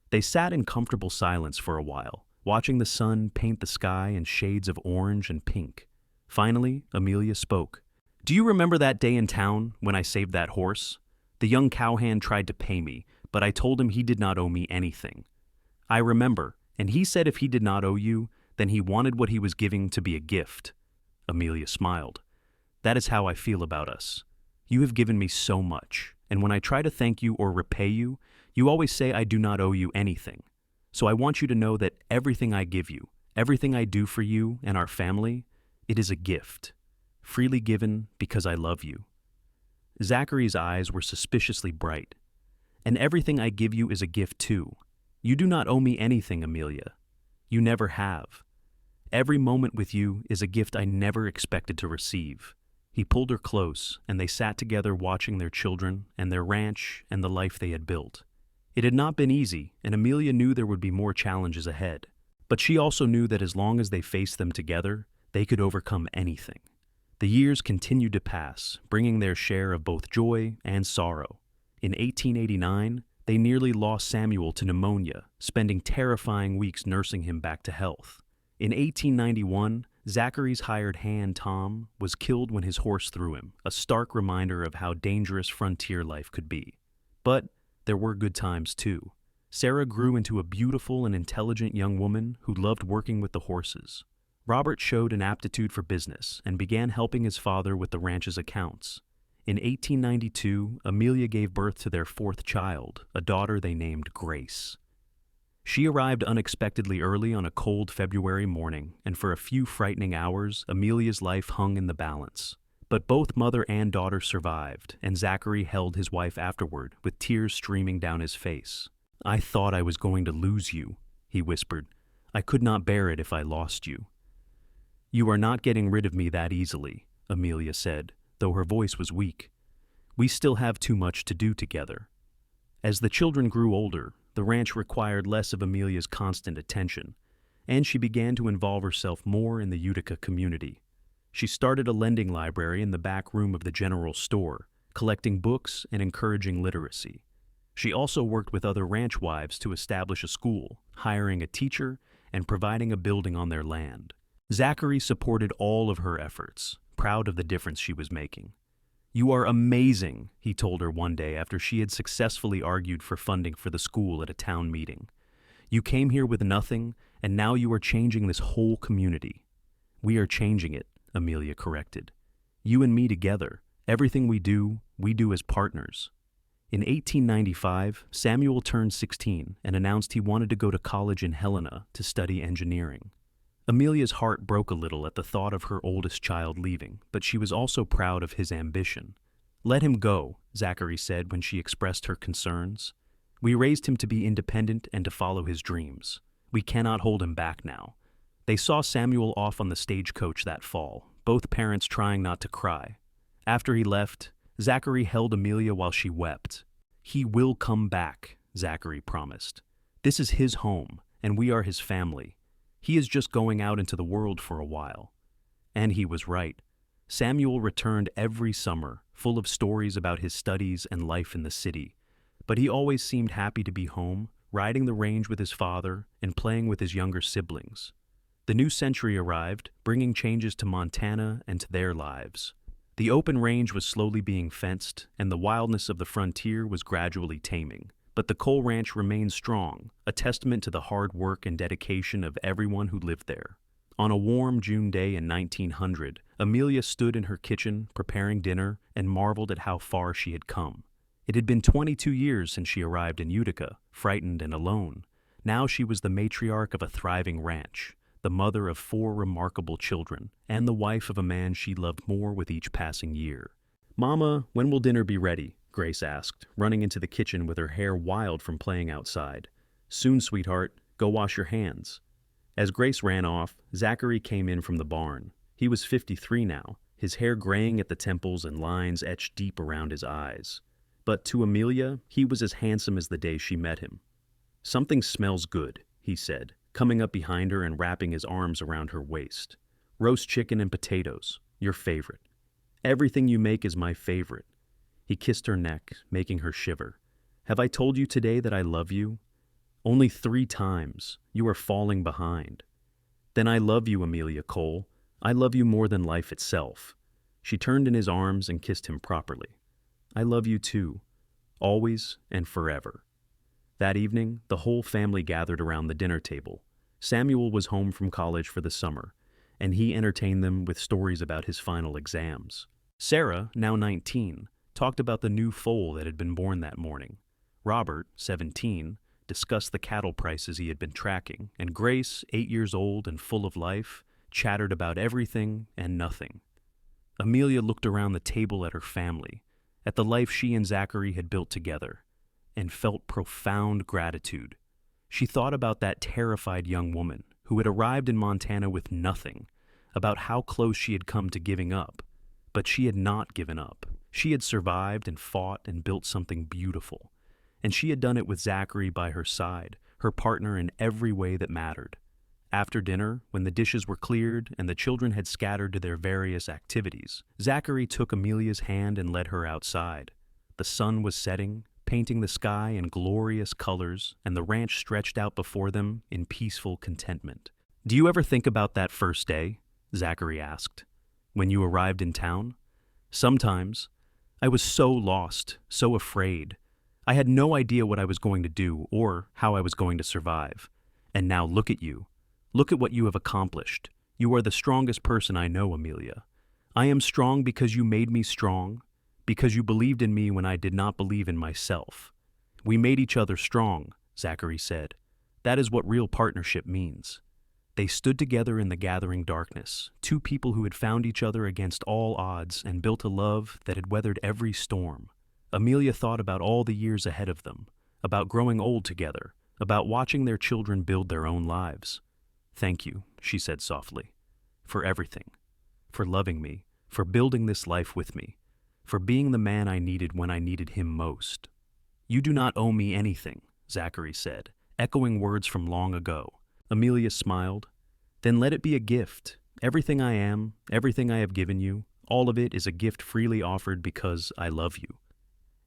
They sat in comfortable silence for a while, watching the sun paint the sky in shades of orange and pink. Finally, Amelia spoke. "Do you remember that day in town when I saved that horse? The young cowhand tried to pay me, but I told him he did not owe me anything. I remember, and he said if he did not owe you, then he wanted what he was giving to be a gift." Amelia smiled. "That is how I feel about us. You have given me so much, and when I try to thank you or repay you, you always say I do not owe you anything. So I want you to know that everything I give you, everything I do for you and our family, it is a gift, freely given because I love you." Zachary's eyes were suspiciously bright. "And everything I give you is a gift too. You do not owe me anything, Amelia. You never have. Every moment with you is a gift I never expected to receive." He pulled her close, and they sat together watching their children and their ranch and the life they had built. It had not been easy, and Amelia knew there would be more challenges ahead. But she also knew that as long as they faced them together, they could overcome anything. The years continued to pass, bringing their share of both joy and sorrow. In 1889, they nearly lost Samuel to pneumonia, spending terrifying weeks nursing him back to health. In 1891, Zachary's hired hand, Tom, was killed when his horse threw him, a stark reminder of how dangerous frontier life could be. But there were good times, too. Sarah grew into a beautiful and intelligent young woman who loved working with the horses. Robert showed an aptitude for business and began helping his father with the ranch's accounts. In 1892, Amelia gave birth to their fourth child, a daughter they named Grace. She arrived unexpectedly early on a cold February morning, and for a few frightening hours, Amelia's life hung in the balance. But both mother and daughter survived, and Zachary held his wife afterward, with tears streaming down his face. "I thought I was going to lose you," he whispered. "I could not bear it if I lost you." "You are not getting rid of me that easily," Amelia said, though her voice was weak. "We still have too much to do together." As the children grew older, the ranch required less of Amelia's constant attention, and she began to involve herself more in the Utica community. She started a lending library in the back room of the general store, collecting books and encouraging literacy. She also worked with other ranch wives to establish a school, hiring a teacher, and providing a building on their land. Zachary supported all of her efforts, proud of the difference she was making. "You are amazing," he told her one day after she had successfully argued for funding for the school at a town meeting. "You came here with nothing, and now you are changing this whole community." "We are changing it," Amelia corrected. "You and me together. Everything we do as partners." In 1895, Samuel turned 16 and announced he wanted to go to college in Helena to study engineering. Amelia's heart broke a little at the thought of her oldest child leaving, but she was also proud of his ambition. "Let him go," Zachary said when she expressed her concerns. "We raised him to be independent and to follow his dreams. We cannot hold him back now." They saw Samuel off on the stagecoach that fall, both parents trying not to cry. After he left, Zachary held Amelia while she wept. "He will come back," Zachary promised. "This is his home, and we are his family. He is just going out into the world for a while." And he was right. Samuel returned every summer, full of stories about his studies and life in the city. But he always seemed happy to be home, riding the range with his father and playing with his younger siblings. The new century arrived, bringing changes to Montana and to their lives. The open range was slowly being fenced, and the wildness of the frontier was gradually taming. But the Cole Ranch remained strong, a testament to the hard work and dedication of everyone who lived there. On a warm June day in 1900, Amelia stood in her kitchen preparing dinner and marveled at how far she had come. It had been 22 years since she arrived in Utica, frightened and alone. Now she was the matriarch of a thriving ranch, the mother of 4 remarkable children, and the wife of a man she loved more with each passing year. "Mama, when will dinner be ready?" Grace asked, running into the kitchen with her hair wild from playing outside. "Soon, sweetheart. Go wash your hands." As Grace ran off, Zachary came in from the barn. He was 53 now, his hair graying at the temples and lines etched deep around his eyes. But to Amelia, he was as handsome as the day she met him. "Something smells good," he said, coming up behind her and wrapping his arms around her waist. "Roast chicken and potatoes, your favorite." "Everything you make is my favorite." He kissed her neck, making her shiver. "Have I told you today that I love you?" "Only 3 times. You are falling behind." "Then I love you, Amelia Cole. I love you more than life itself." She turned in his arms and kissed him properly. "I love you too, always and forever." That evening, the whole family gathered around the dinner table. Samuel was home from college for the summer, and he entertained them with stories about his final exams. Sarah, now 19, talked about the new foal that had been born that morning. Robert, 17, discussed the cattle prices he had been tracking, and Grace, 8 years old and full of life, chattered about everything and nothing. Amelia looked around the table at her family, at the life she and Zachary had built together, and felt profound gratitude. She thought about that terrified young woman who had arrived in Montana with nothing, about how close she had come to giving up. But she had not given up. She had survived and fought and built something beautiful. And she had done it with Zachary by her side, her partner in every way that mattered. After dinner, when the dishes were cleared and the children had scattered to their various activities, Zachary took Amelia's hand and led her outside. The sun was setting, painting the sky in glorious colors, and the ranch stretched out before them in peaceful contentment. "Do you ever think about that first day?" Zachary asked. "When you arrived in town?" "Sometimes. I was so lost, so afraid. I had no idea what I was going to do or how I was going to survive. And now look at you. Look at what you have accomplished. You are the strongest person I know, Amelia. I am strong because you made me strong, because you believed in me when I did not believe in myself. We made each other strong," Zachary said. "That is what real partnership means." They stood together in the gathering darkness, two people who had found each other against all odds and built a love that had weathered every storm. Amelia thought about all the years ahead of them, about growing old together, about watching their children build their own lives. "Thank you," she said softly, "for everything, for loving me, for building this life with me, for being the man I needed when I needed him most." "You do not owe me anything," Zachary said, echoing words from long ago. Amelia smiled. "Then let it be a gift. Everything I am, everything I have given you, all of it is a gift freely offered because I love you."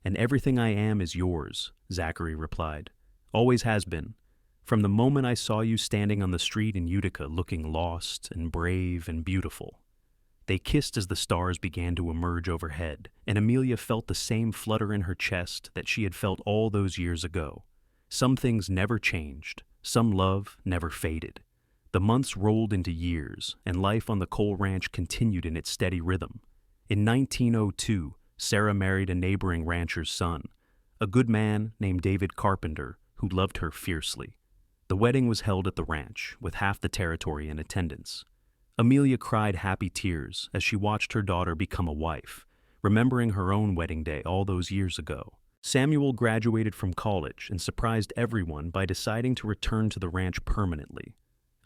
"And everything I am is yours," Zachary replied. "Always has been. From the moment I saw you standing on the street in Utica looking lost and brave and beautiful." They kissed as the stars began to emerge overhead, and Amelia felt the same flutter in her chest that she had felt all those years ago. Some things never changed. Some love never faded. The months rolled into years, and life on the Cole Ranch continued in its steady rhythm. In 1902, Sarah married a neighboring rancher's son, a good man named David Carpenter, who loved her fiercely. The wedding was held at the ranch, with half the territory in attendance. Amelia cried happy tears as she watched her daughter become a wife, remembering her own wedding day all those years ago. Samuel graduated from college and surprised everyone by deciding to return to the ranch permanently.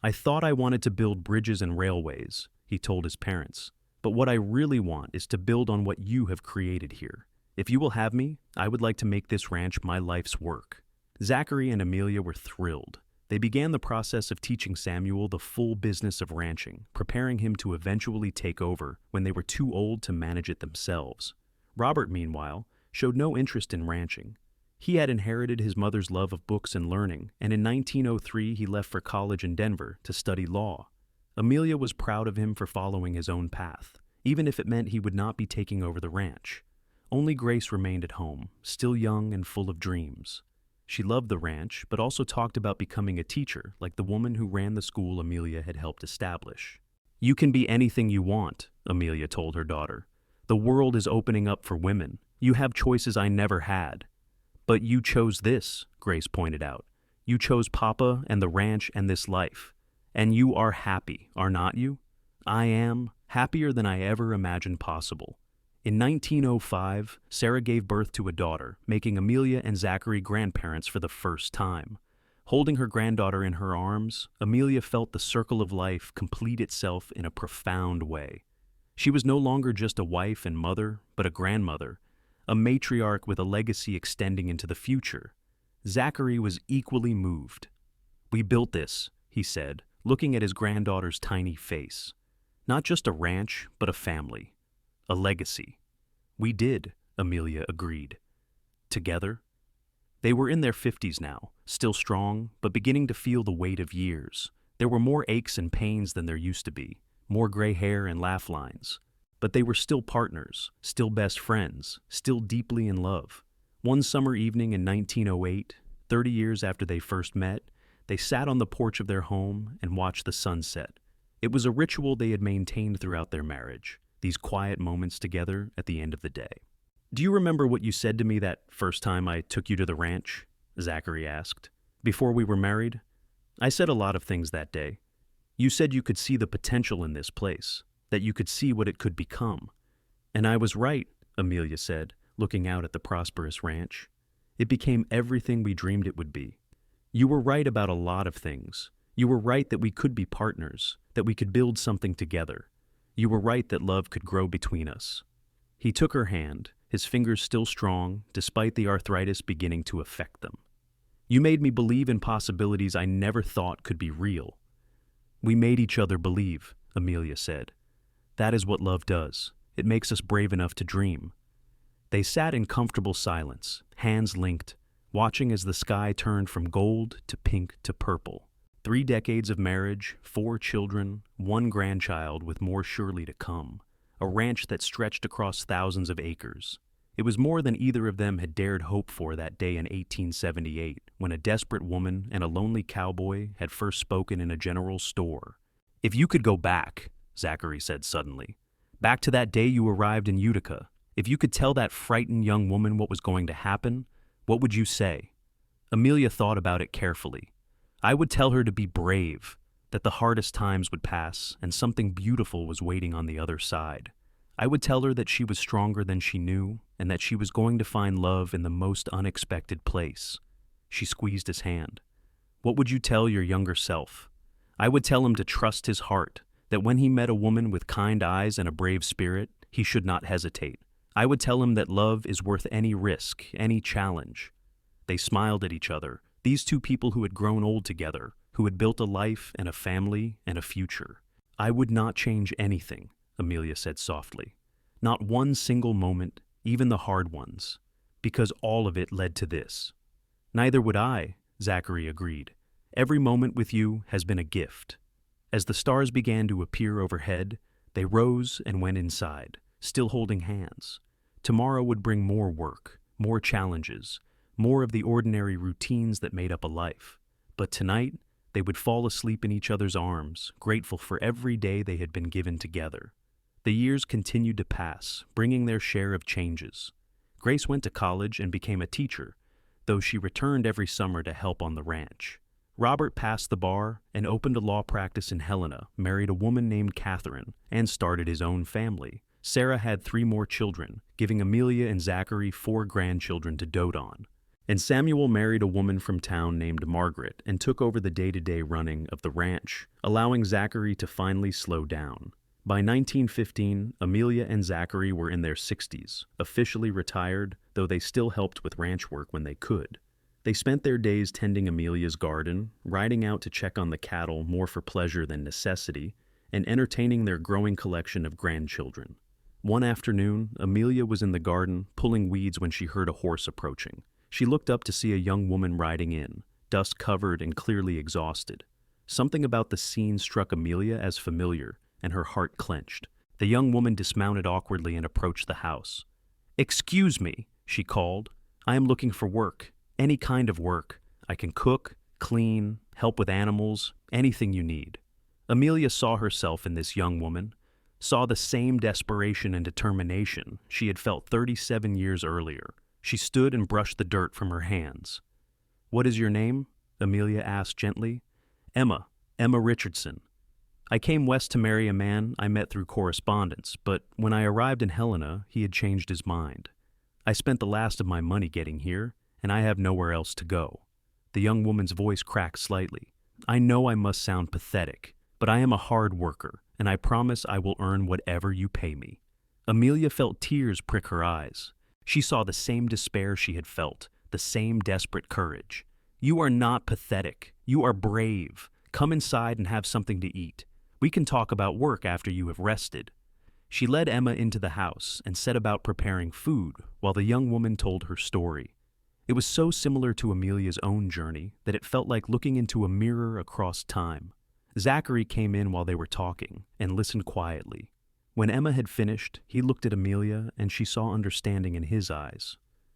"I thought I wanted to build bridges and railways," he told his parents, "but what I really want is to build on what you have created here. If you will have me, I would like to make this ranch my life's work." Zachary and Amelia were thrilled. They began the process of teaching Samuel the full business of ranching, preparing him to eventually take over when they were too old to manage it themselves. Robert, meanwhile, showed no interest in ranching. He had inherited his mother's love of books and learning, and in 1903 he left for college in Denver to study law. Amelia was proud of him for following his own path, even if it meant he would not be taking over the ranch. Only Grace remained at home, still young and full of dreams. She loved the ranch, but also talked about becoming a teacher, like the woman who ran the school Amelia had helped establish. "You can be anything you want," Amelia told her daughter. "The world is opening up for women. You have choices I never had." "But you chose this," Grace pointed out. "You chose Papa and the ranch and this life. And you are happy, are not you?" "I am, happier than I ever imagined possible." In 1905, Sarah gave birth to a daughter, making Amelia and Zachary grandparents for the first time. Holding her granddaughter in her arms, Amelia felt the circle of life complete itself in a profound way. She was no longer just a wife and mother, but a grandmother, a matriarch with a legacy extending into the future. Zachary was equally moved. "We built this," he said, looking at his granddaughter's tiny face. "Not just a ranch, but a family. A legacy." "We did," Amelia agreed. "Together?" They were in their 50s now, still strong, but beginning to feel the weight of years. There were more aches and pains than there used to be, more gray hair and laugh lines. But they were still partners, still best friends, still deeply in love. One summer evening in 1908, 30 years after they first met, they sat on the porch of their home and watched the sunset. It was a ritual they had maintained throughout their marriage, these quiet moments together at the end of the day. "Do you remember what you said to me that first time I took you to the ranch?" Zachary asked. "Before we were married?" "I said a lot of things that day. You said you could see the potential in this place, that you could see what it could become." "And I was right," Amelia said, looking out at the prosperous ranch. "It became everything we dreamed it would be. You were right about a lot of things. You were right that we could be partners, that we could build something together. You were right that love could grow between us." He took her hand, his fingers still strong, despite the arthritis beginning to affect them. "You made me believe in possibilities I never thought could be real." We made each other believe, Amelia said. That is what love does. It makes us brave enough to dream. They sat in comfortable silence, hands linked, watching as the sky turned from gold to pink to purple. 3 decades of marriage, 4 children, 1 grandchild with more surely to come. A ranch that stretched across thousands of acres. It was more than either of them had dared hope for that day in 1878, when a desperate woman and a lonely cowboy had first spoken in a general store. If you could go back, Zachary said suddenly, back to that day you arrived in Utica, if you could tell that frightened young woman what was going to happen, what would you say? Amelia thought about it carefully. I would tell her to be brave, that the hardest times would pass and something beautiful was waiting on the other side. I would tell her that she was stronger than she knew and that she was going to find love in the most unexpected place. She squeezed his hand. What would you tell your younger self? I would tell him to trust his heart, that when he met a woman with kind eyes and a brave spirit, he should not hesitate. I would tell him that love is worth any risk, any challenge. They smiled at each other, these 2 people who had grown old together, who had built a life and a family and a future. I would not change anything, Amelia said softly. Not one single moment, even the hard ones, because all of it led to this. Neither would I, Zachary agreed. Every moment with you has been a gift. As the stars began to appear overhead, they rose and went inside, still holding hands. Tomorrow would bring more work, more challenges, more of the ordinary routines that made up a life. But tonight, they would fall asleep in each other's arms, grateful for every day they had been given together. The years continued to pass, bringing their share of changes. Grace went to college and became a teacher, though she returned every summer to help on the ranch. Robert passed the bar and opened a law practice in Helena, married a woman named Catherine, and started his own family. Sarah had 3 more children, giving Amelia and Zachary 4 grandchildren to dote on. And Samuel married a woman from town named Margaret and took over the day-to-day running of the ranch, allowing Zachary to finally slow down. By 1915, Amelia and Zachary were in their 60s, officially retired, though they still helped with ranch work when they could. They spent their days tending Amelia's garden, riding out to check on the cattle more for pleasure than necessity, and entertaining their growing collection of grandchildren. One afternoon, Amelia was in the garden, pulling weeds when she heard a horse approaching. She looked up to see a young woman riding in, dust-covered and clearly exhausted. Something about the scene struck Amelia as familiar, and her heart clenched. The young woman dismounted awkwardly and approached the house. "Excuse me," she called. "I am looking for work. Any kind of work. I can cook, clean, help with animals, anything you need." Amelia saw herself in this young woman, saw the same desperation and determination she had felt 37 years earlier. She stood and brushed the dirt from her hands. "What is your name?" Amelia asked gently. Emma Richardson. I came west to marry a man I met through correspondence, but when I arrived in Helena, he had changed his mind. I spent the last of my money getting here, and I have nowhere else to go." The young woman's voice cracked slightly. "I know I must sound pathetic, but I am a hard worker, and I promise I will earn whatever you pay me." Amelia felt tears prick her eyes. She saw the same despair she had felt, the same desperate courage. "You are not pathetic. You are brave. Come inside and have something to eat. We can talk about work after you have rested." She led Emma into the house and set about preparing food while the young woman told her story. It was so similar to Amelia's own journey that it felt like looking into a mirror across time. Zachary came in while they were talking and listened quietly. When Emma had finished, he looked at Amelia and she saw understanding in his eyes.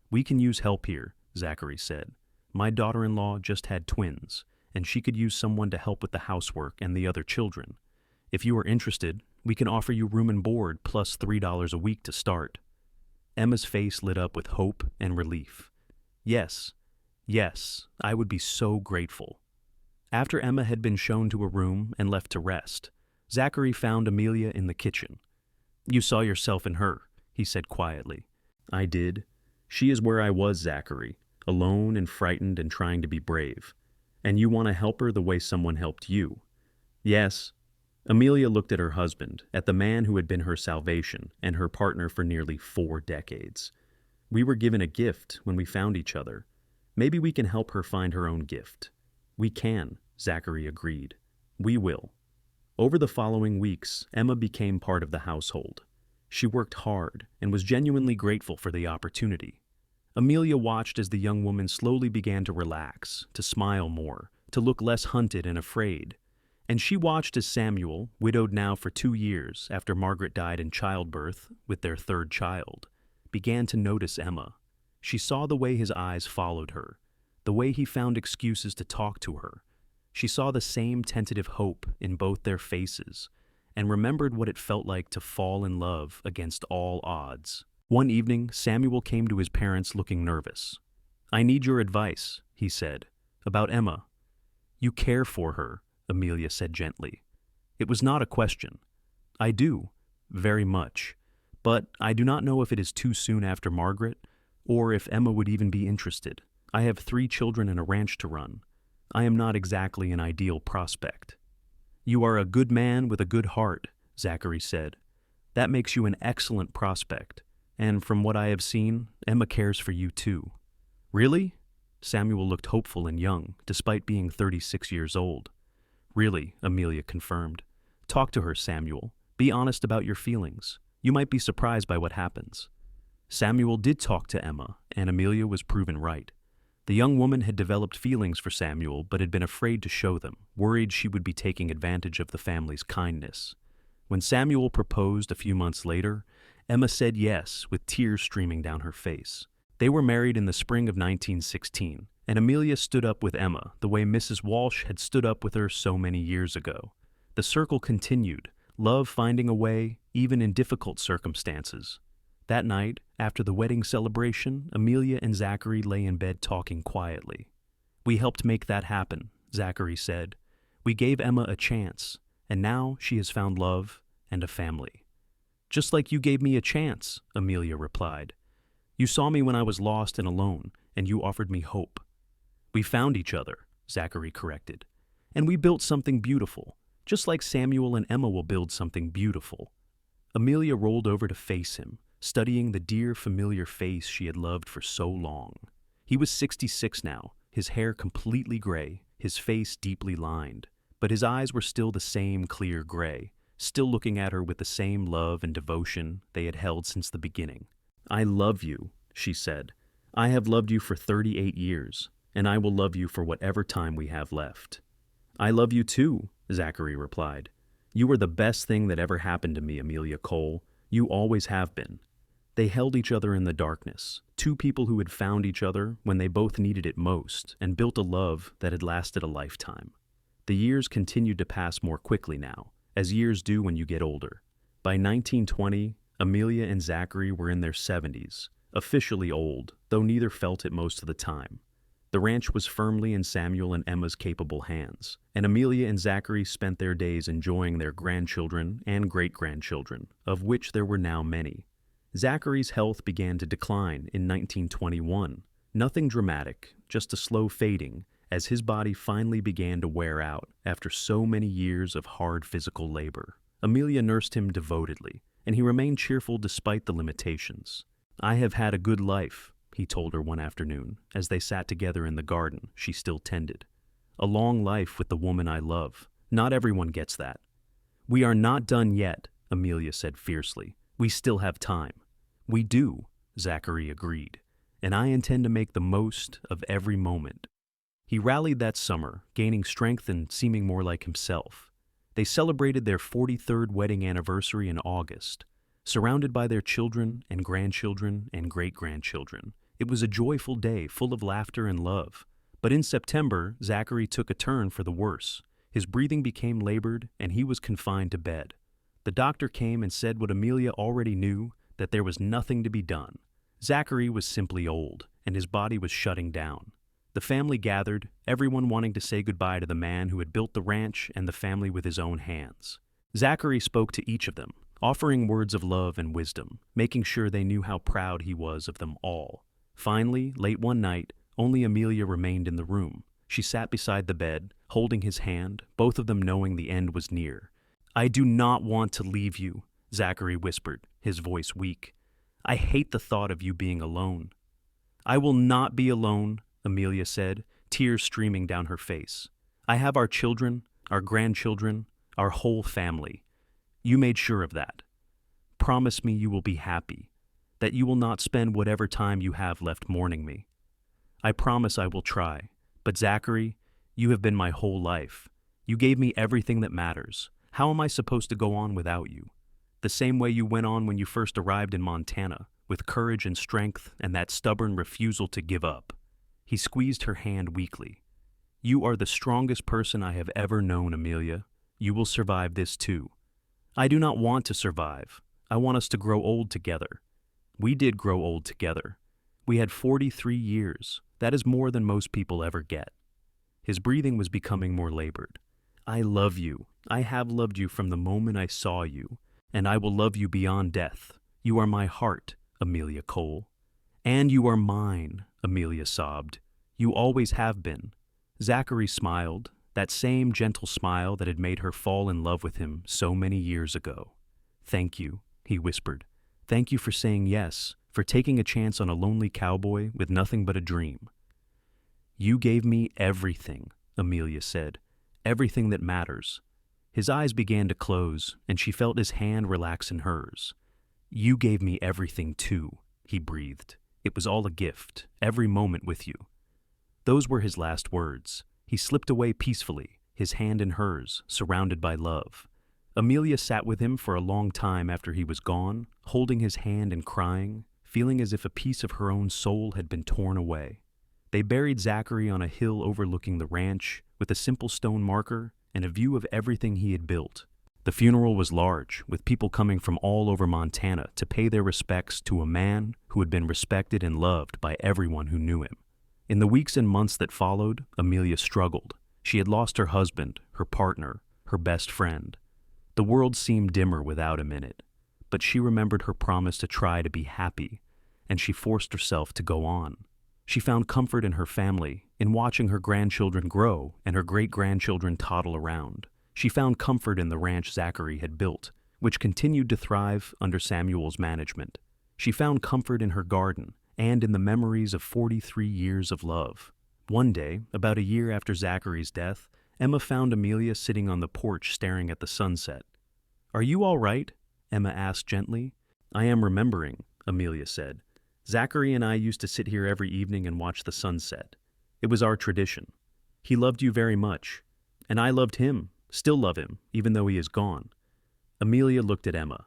"We can use help here," Zachary said. "My daughter-in-law just had twins, and she could use someone to help with the housework and the other children. If you are interested, we can offer you room and board plus $3 a week to start." Emma's face lit up with hope and relief. Yes, I would be so grateful." After Emma had been shown to a room and left to rest, Zachary found Amelia in the kitchen. "You saw yourself in her," he said quietly. "I did. She is where I was, Zachary, alone and frightened and trying to be brave. And you want to help her the way someone helped you." "Yes." Amelia looked at her husband, at the man who had been her salvation and her partner for nearly 4 decades. "We were given a gift when we found each other. Maybe we can help her find her own gift." "We can," Zachary agreed. "We will." Over the following weeks, Emma became part of the household. She worked hard and was genuinely grateful for the opportunity. Amelia watched as the young woman slowly began to relax, to smile more, to look less hunted and afraid. And she watched as Samuel, widowed now for 2 years after Margaret died in childbirth with their third child, began to notice Emma. She saw the way his eyes followed her, the way he found excuses to talk to her. She saw the same tentative hope in both their faces, and remembered what it felt like to fall in love against all odds. One evening, Samuel came to his parents looking nervous. "I need your advice," he said, "about Emma." "You care for her," Amelia said gently. It was not a question. "I do, very much. But I do not know if it is too soon after Margaret, or if Emma would even be interested. I have 3 children and a ranch to run. I am not exactly an ideal prospect." "You are a good man with a good heart," Zachary said. "That makes you an excellent prospect, and from what I have seen, Emma cares for you too." "Really?" Samuel looked hopeful and young, despite being 36 years old. "Really," Amelia confirmed. "Talk to her, Samuel. Be honest about your feelings. You might be surprised by what happens." Samuel did talk to Emma, and Amelia was proven right. The young woman had developed feelings for Samuel, but had been afraid to show them, worried she would be taking advantage of the family's kindness. When Samuel proposed a few months later, Emma said yes, with tears streaming down her face. They were married in the spring of 1916, and Amelia stood up with Emma the way Mrs. Walsh had stood up with her so many years ago. The circle continued, love finding a way, even in difficult circumstances. That night, after the wedding celebration, Amelia and Zachary lay in bed talking quietly. "We helped make that happen," Zachary said. "We gave Emma a chance, and now she has found love and a family." "Just like you gave me a chance," Amelia replied. "You saw me when I was lost and alone, and you offered me hope." "We found each other," Zachary corrected. "And we built something beautiful, just like Samuel and Emma will build something beautiful." Amelia rolled over to face him, studying the dear, familiar face she had loved for so long. He was 66 now, his hair completely gray, his face deeply lined, but his eyes were still the same clear gray, still looking at her with the same love and devotion they had held since the beginning. "I love you," she said. "I have loved you for 38 years, and I will love you for whatever time we have left." "I love you too," Zachary replied. "You are the best thing that ever happened to me, Amelia Cole. You always have been." They held each other in the darkness, 2 people who had found each other when they both needed it most and built a love that had lasted a lifetime. The years continued to pass more quickly now, as years do when you get older. By 1920, Amelia and Zachary were in their 70s, officially old, though neither felt it most of the time. The ranch was firmly in Samuel and Emma's capable hands, and Amelia and Zachary spent their days enjoying their grandchildren and great-grandchildren, of which there were now many. Zachary's health began to decline in 1921. Nothing dramatic, just a slow fading, as his body finally began to wear out after so many years of hard physical labor. Amelia nursed him devotedly, and he remained cheerful despite the limitations. "I have had a good life," he told her one afternoon, as they sat together in the garden she still tended. "A long life with the woman I love. Not everyone gets that." "We are not done yet," Amelia said fiercely. "We still have time." "We do," Zachary agreed, "and I intend to make the most of every moment." He rallied that summer, gaining strength and seeming more like himself. They celebrated their 43rd wedding anniversary in August. Surrounded by their children and grandchildren and great-grandchildren, it was a joyful day full of laughter and love. But in September, Zachary took a turn for the worse. His breathing became labored, and he was confined to bed. The doctor came and said what Amelia already knew, that there was nothing to be done. Zachary was simply old, and his body was shutting down. The family gathered, everyone wanting to say goodbye to the man who had built the ranch and the family with his own hands. Zachary spoke to each of them, offering words of love and wisdom, making sure they knew how proud he was of them all. Finally, late one night, only Amelia remained in the room. She sat beside the bed, holding his hand, both of them knowing the end was near. "I do not want to leave you," Zachary whispered, his voice weak. "I hate the thought of you being alone." "I will not be alone," Amelia said, tears streaming down her face. "I have our children, our grandchildren, our whole family. You made sure of that. Promise me you will be happy, that you will not spend whatever time you have left mourning me. I promise I will try, but Zachary, you have been my whole life. You gave me everything that matters. How am I supposed to go on without you? The same way you went on when you first arrived in Montana, with courage and strength and that stubborn refusal to give up. He squeezed her hand weakly. You are the strongest person I have ever known, Amelia. You will survive this too. I do not want to survive. I want us to grow old together. We did grow old together. We had 43 years. That is more than most people ever get. His breathing was becoming more labored. I love you. I have loved you from the moment I saw you, and I will love you beyond death. You are my heart, Amelia Cole. And you are mine, Amelia sobbed. You always have been. Zachary smiled, that same gentle smile that had made her fall in love with him so many years ago. Thank you, he whispered. Thank you for saying yes, for taking a chance on a lonely cowboy with nothing but a dream. You gave me everything, Amelia said, everything that matters. His eyes began to close, and she felt his hand relax in hers. You gave me everything too, he breathed. It was all a gift, every moment with you. Those were his last words. He slipped away peacefully, his hand in hers, surrounded by love. Amelia sat with him for a long time after he was gone, holding his hand and crying, feeling as if a piece of her own soul had been torn away. They buried Zachary on a hill overlooking the ranch, with a simple stone marker and a view of everything he had built. The funeral was large, with people coming from all over Montana to pay their respects to a man who had been respected and loved by everyone who knew him. In the weeks and months that followed, Amelia struggled. She had lost her husband, her partner, her best friend. The world seemed dimmer without him in it, but she remembered her promise to try to be happy, and she forced herself to go on. She found comfort in her family, in watching her grandchildren grow and her great-grandchildren toddle around. She found comfort in the ranch Zachary had built, which continued to thrive under Samuel's management. She found comfort in her garden and in the memories of 43 years of love. One day, about a year after Zachary's death, Emma found Amelia sitting on the porch staring at the sunset. Are you all right? Emma asked gently. I am remembering, Amelia said. Zachary and I used to sit here every evening and watch the sunset. It was our tradition. He loved you very much, and I loved him, still love him, even though he is gone. Amelia looked at Emma.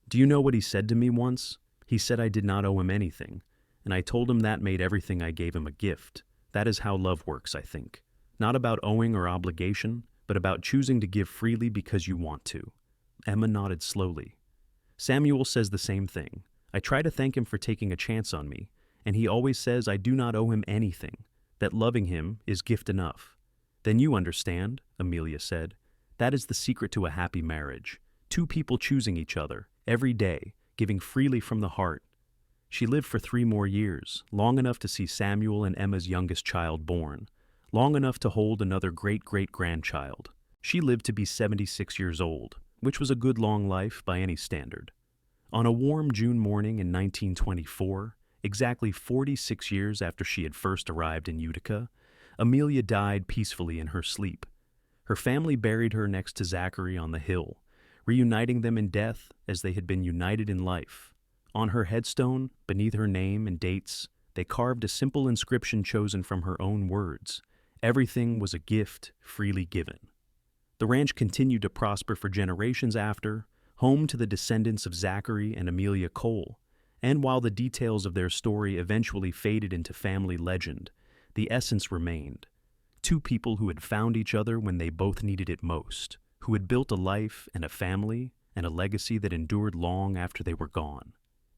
Do you know what he said to me once? He said I did not owe him anything, and I told him that made everything I gave him a gift. That is how love works, I think. Not about owing or obligation, but about choosing to give freely because you want to. Emma nodded slowly. Samuel says the same thing. I try to thank him for taking a chance on me, and he always says I do not owe him anything, that loving him is gift enough. Then you understand, Amelia said. That is the secret to a happy marriage. Two people choosing each other, every day, giving freely from the heart. She lived for 3 more years, long enough to see Samuel and Emma's youngest child born, long enough to hold another great-great-grandchild. She lived to be 76 years old, which was a good long life by any standard. On a warm June morning in 1924, exactly 46 years after she had first arrived in Utica, Amelia died peacefully in her sleep. Her family buried her next to Zachary on the hill, reuniting them in death as they had been united in life. On her headstone, beneath her name and dates, they carved a simple inscription chosen from her own words. Everything was a gift freely given. The ranch continued to prosper for generations after, home to the descendants of Zachary and Amelia Cole, and while the details of their story eventually faded into family legend, the essence remained. 2 people who had found each other when they both needed it most, who had built a life and a family and a legacy that endured long after they were gone.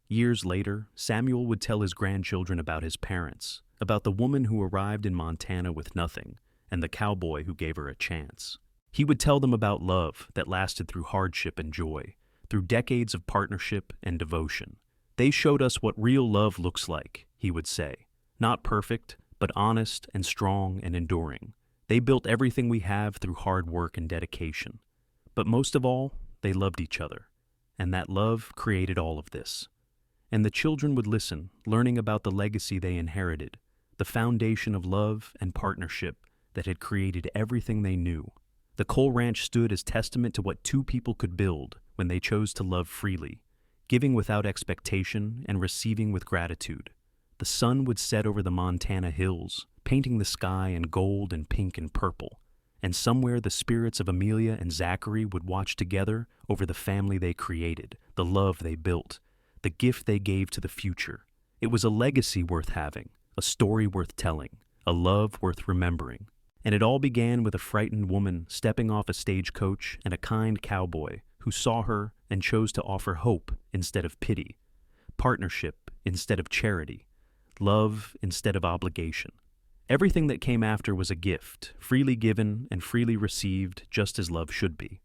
Years later, Samuel would tell his grandchildren about his parents, about the woman who arrived in Montana with nothing, and the cowboy who gave her a chance. He would tell them about love that lasted through hardship and joy, through decades of partnership and devotion. They showed us what real love looks like, he would say. Not perfect, but honest and strong and enduring. They built everything we have through hard work and dedication. But most of all, they loved each other. And that love created all of this. And the children would listen, learning about the legacy they inherited, the foundation of love and partnership that had created everything they knew. The Cole Ranch stood as testament to what two people could build when they chose to love freely, giving without expectation and receiving with gratitude. The sun would set over the Montana hills, painting the sky in gold and pink and purple, and somewhere the spirits of Amelia and Zachary would watch together over the family they created, the love they built, the gift they gave to the future. It was a legacy worth having, a story worth telling, a love worth remembering. And it all began with a frightened woman stepping off a stagecoach and a kind cowboy who saw her and chose to offer hope instead of pity, partnership instead of charity, love instead of obligation. Everything that came after was a gift, freely given and freely received, just as love should be.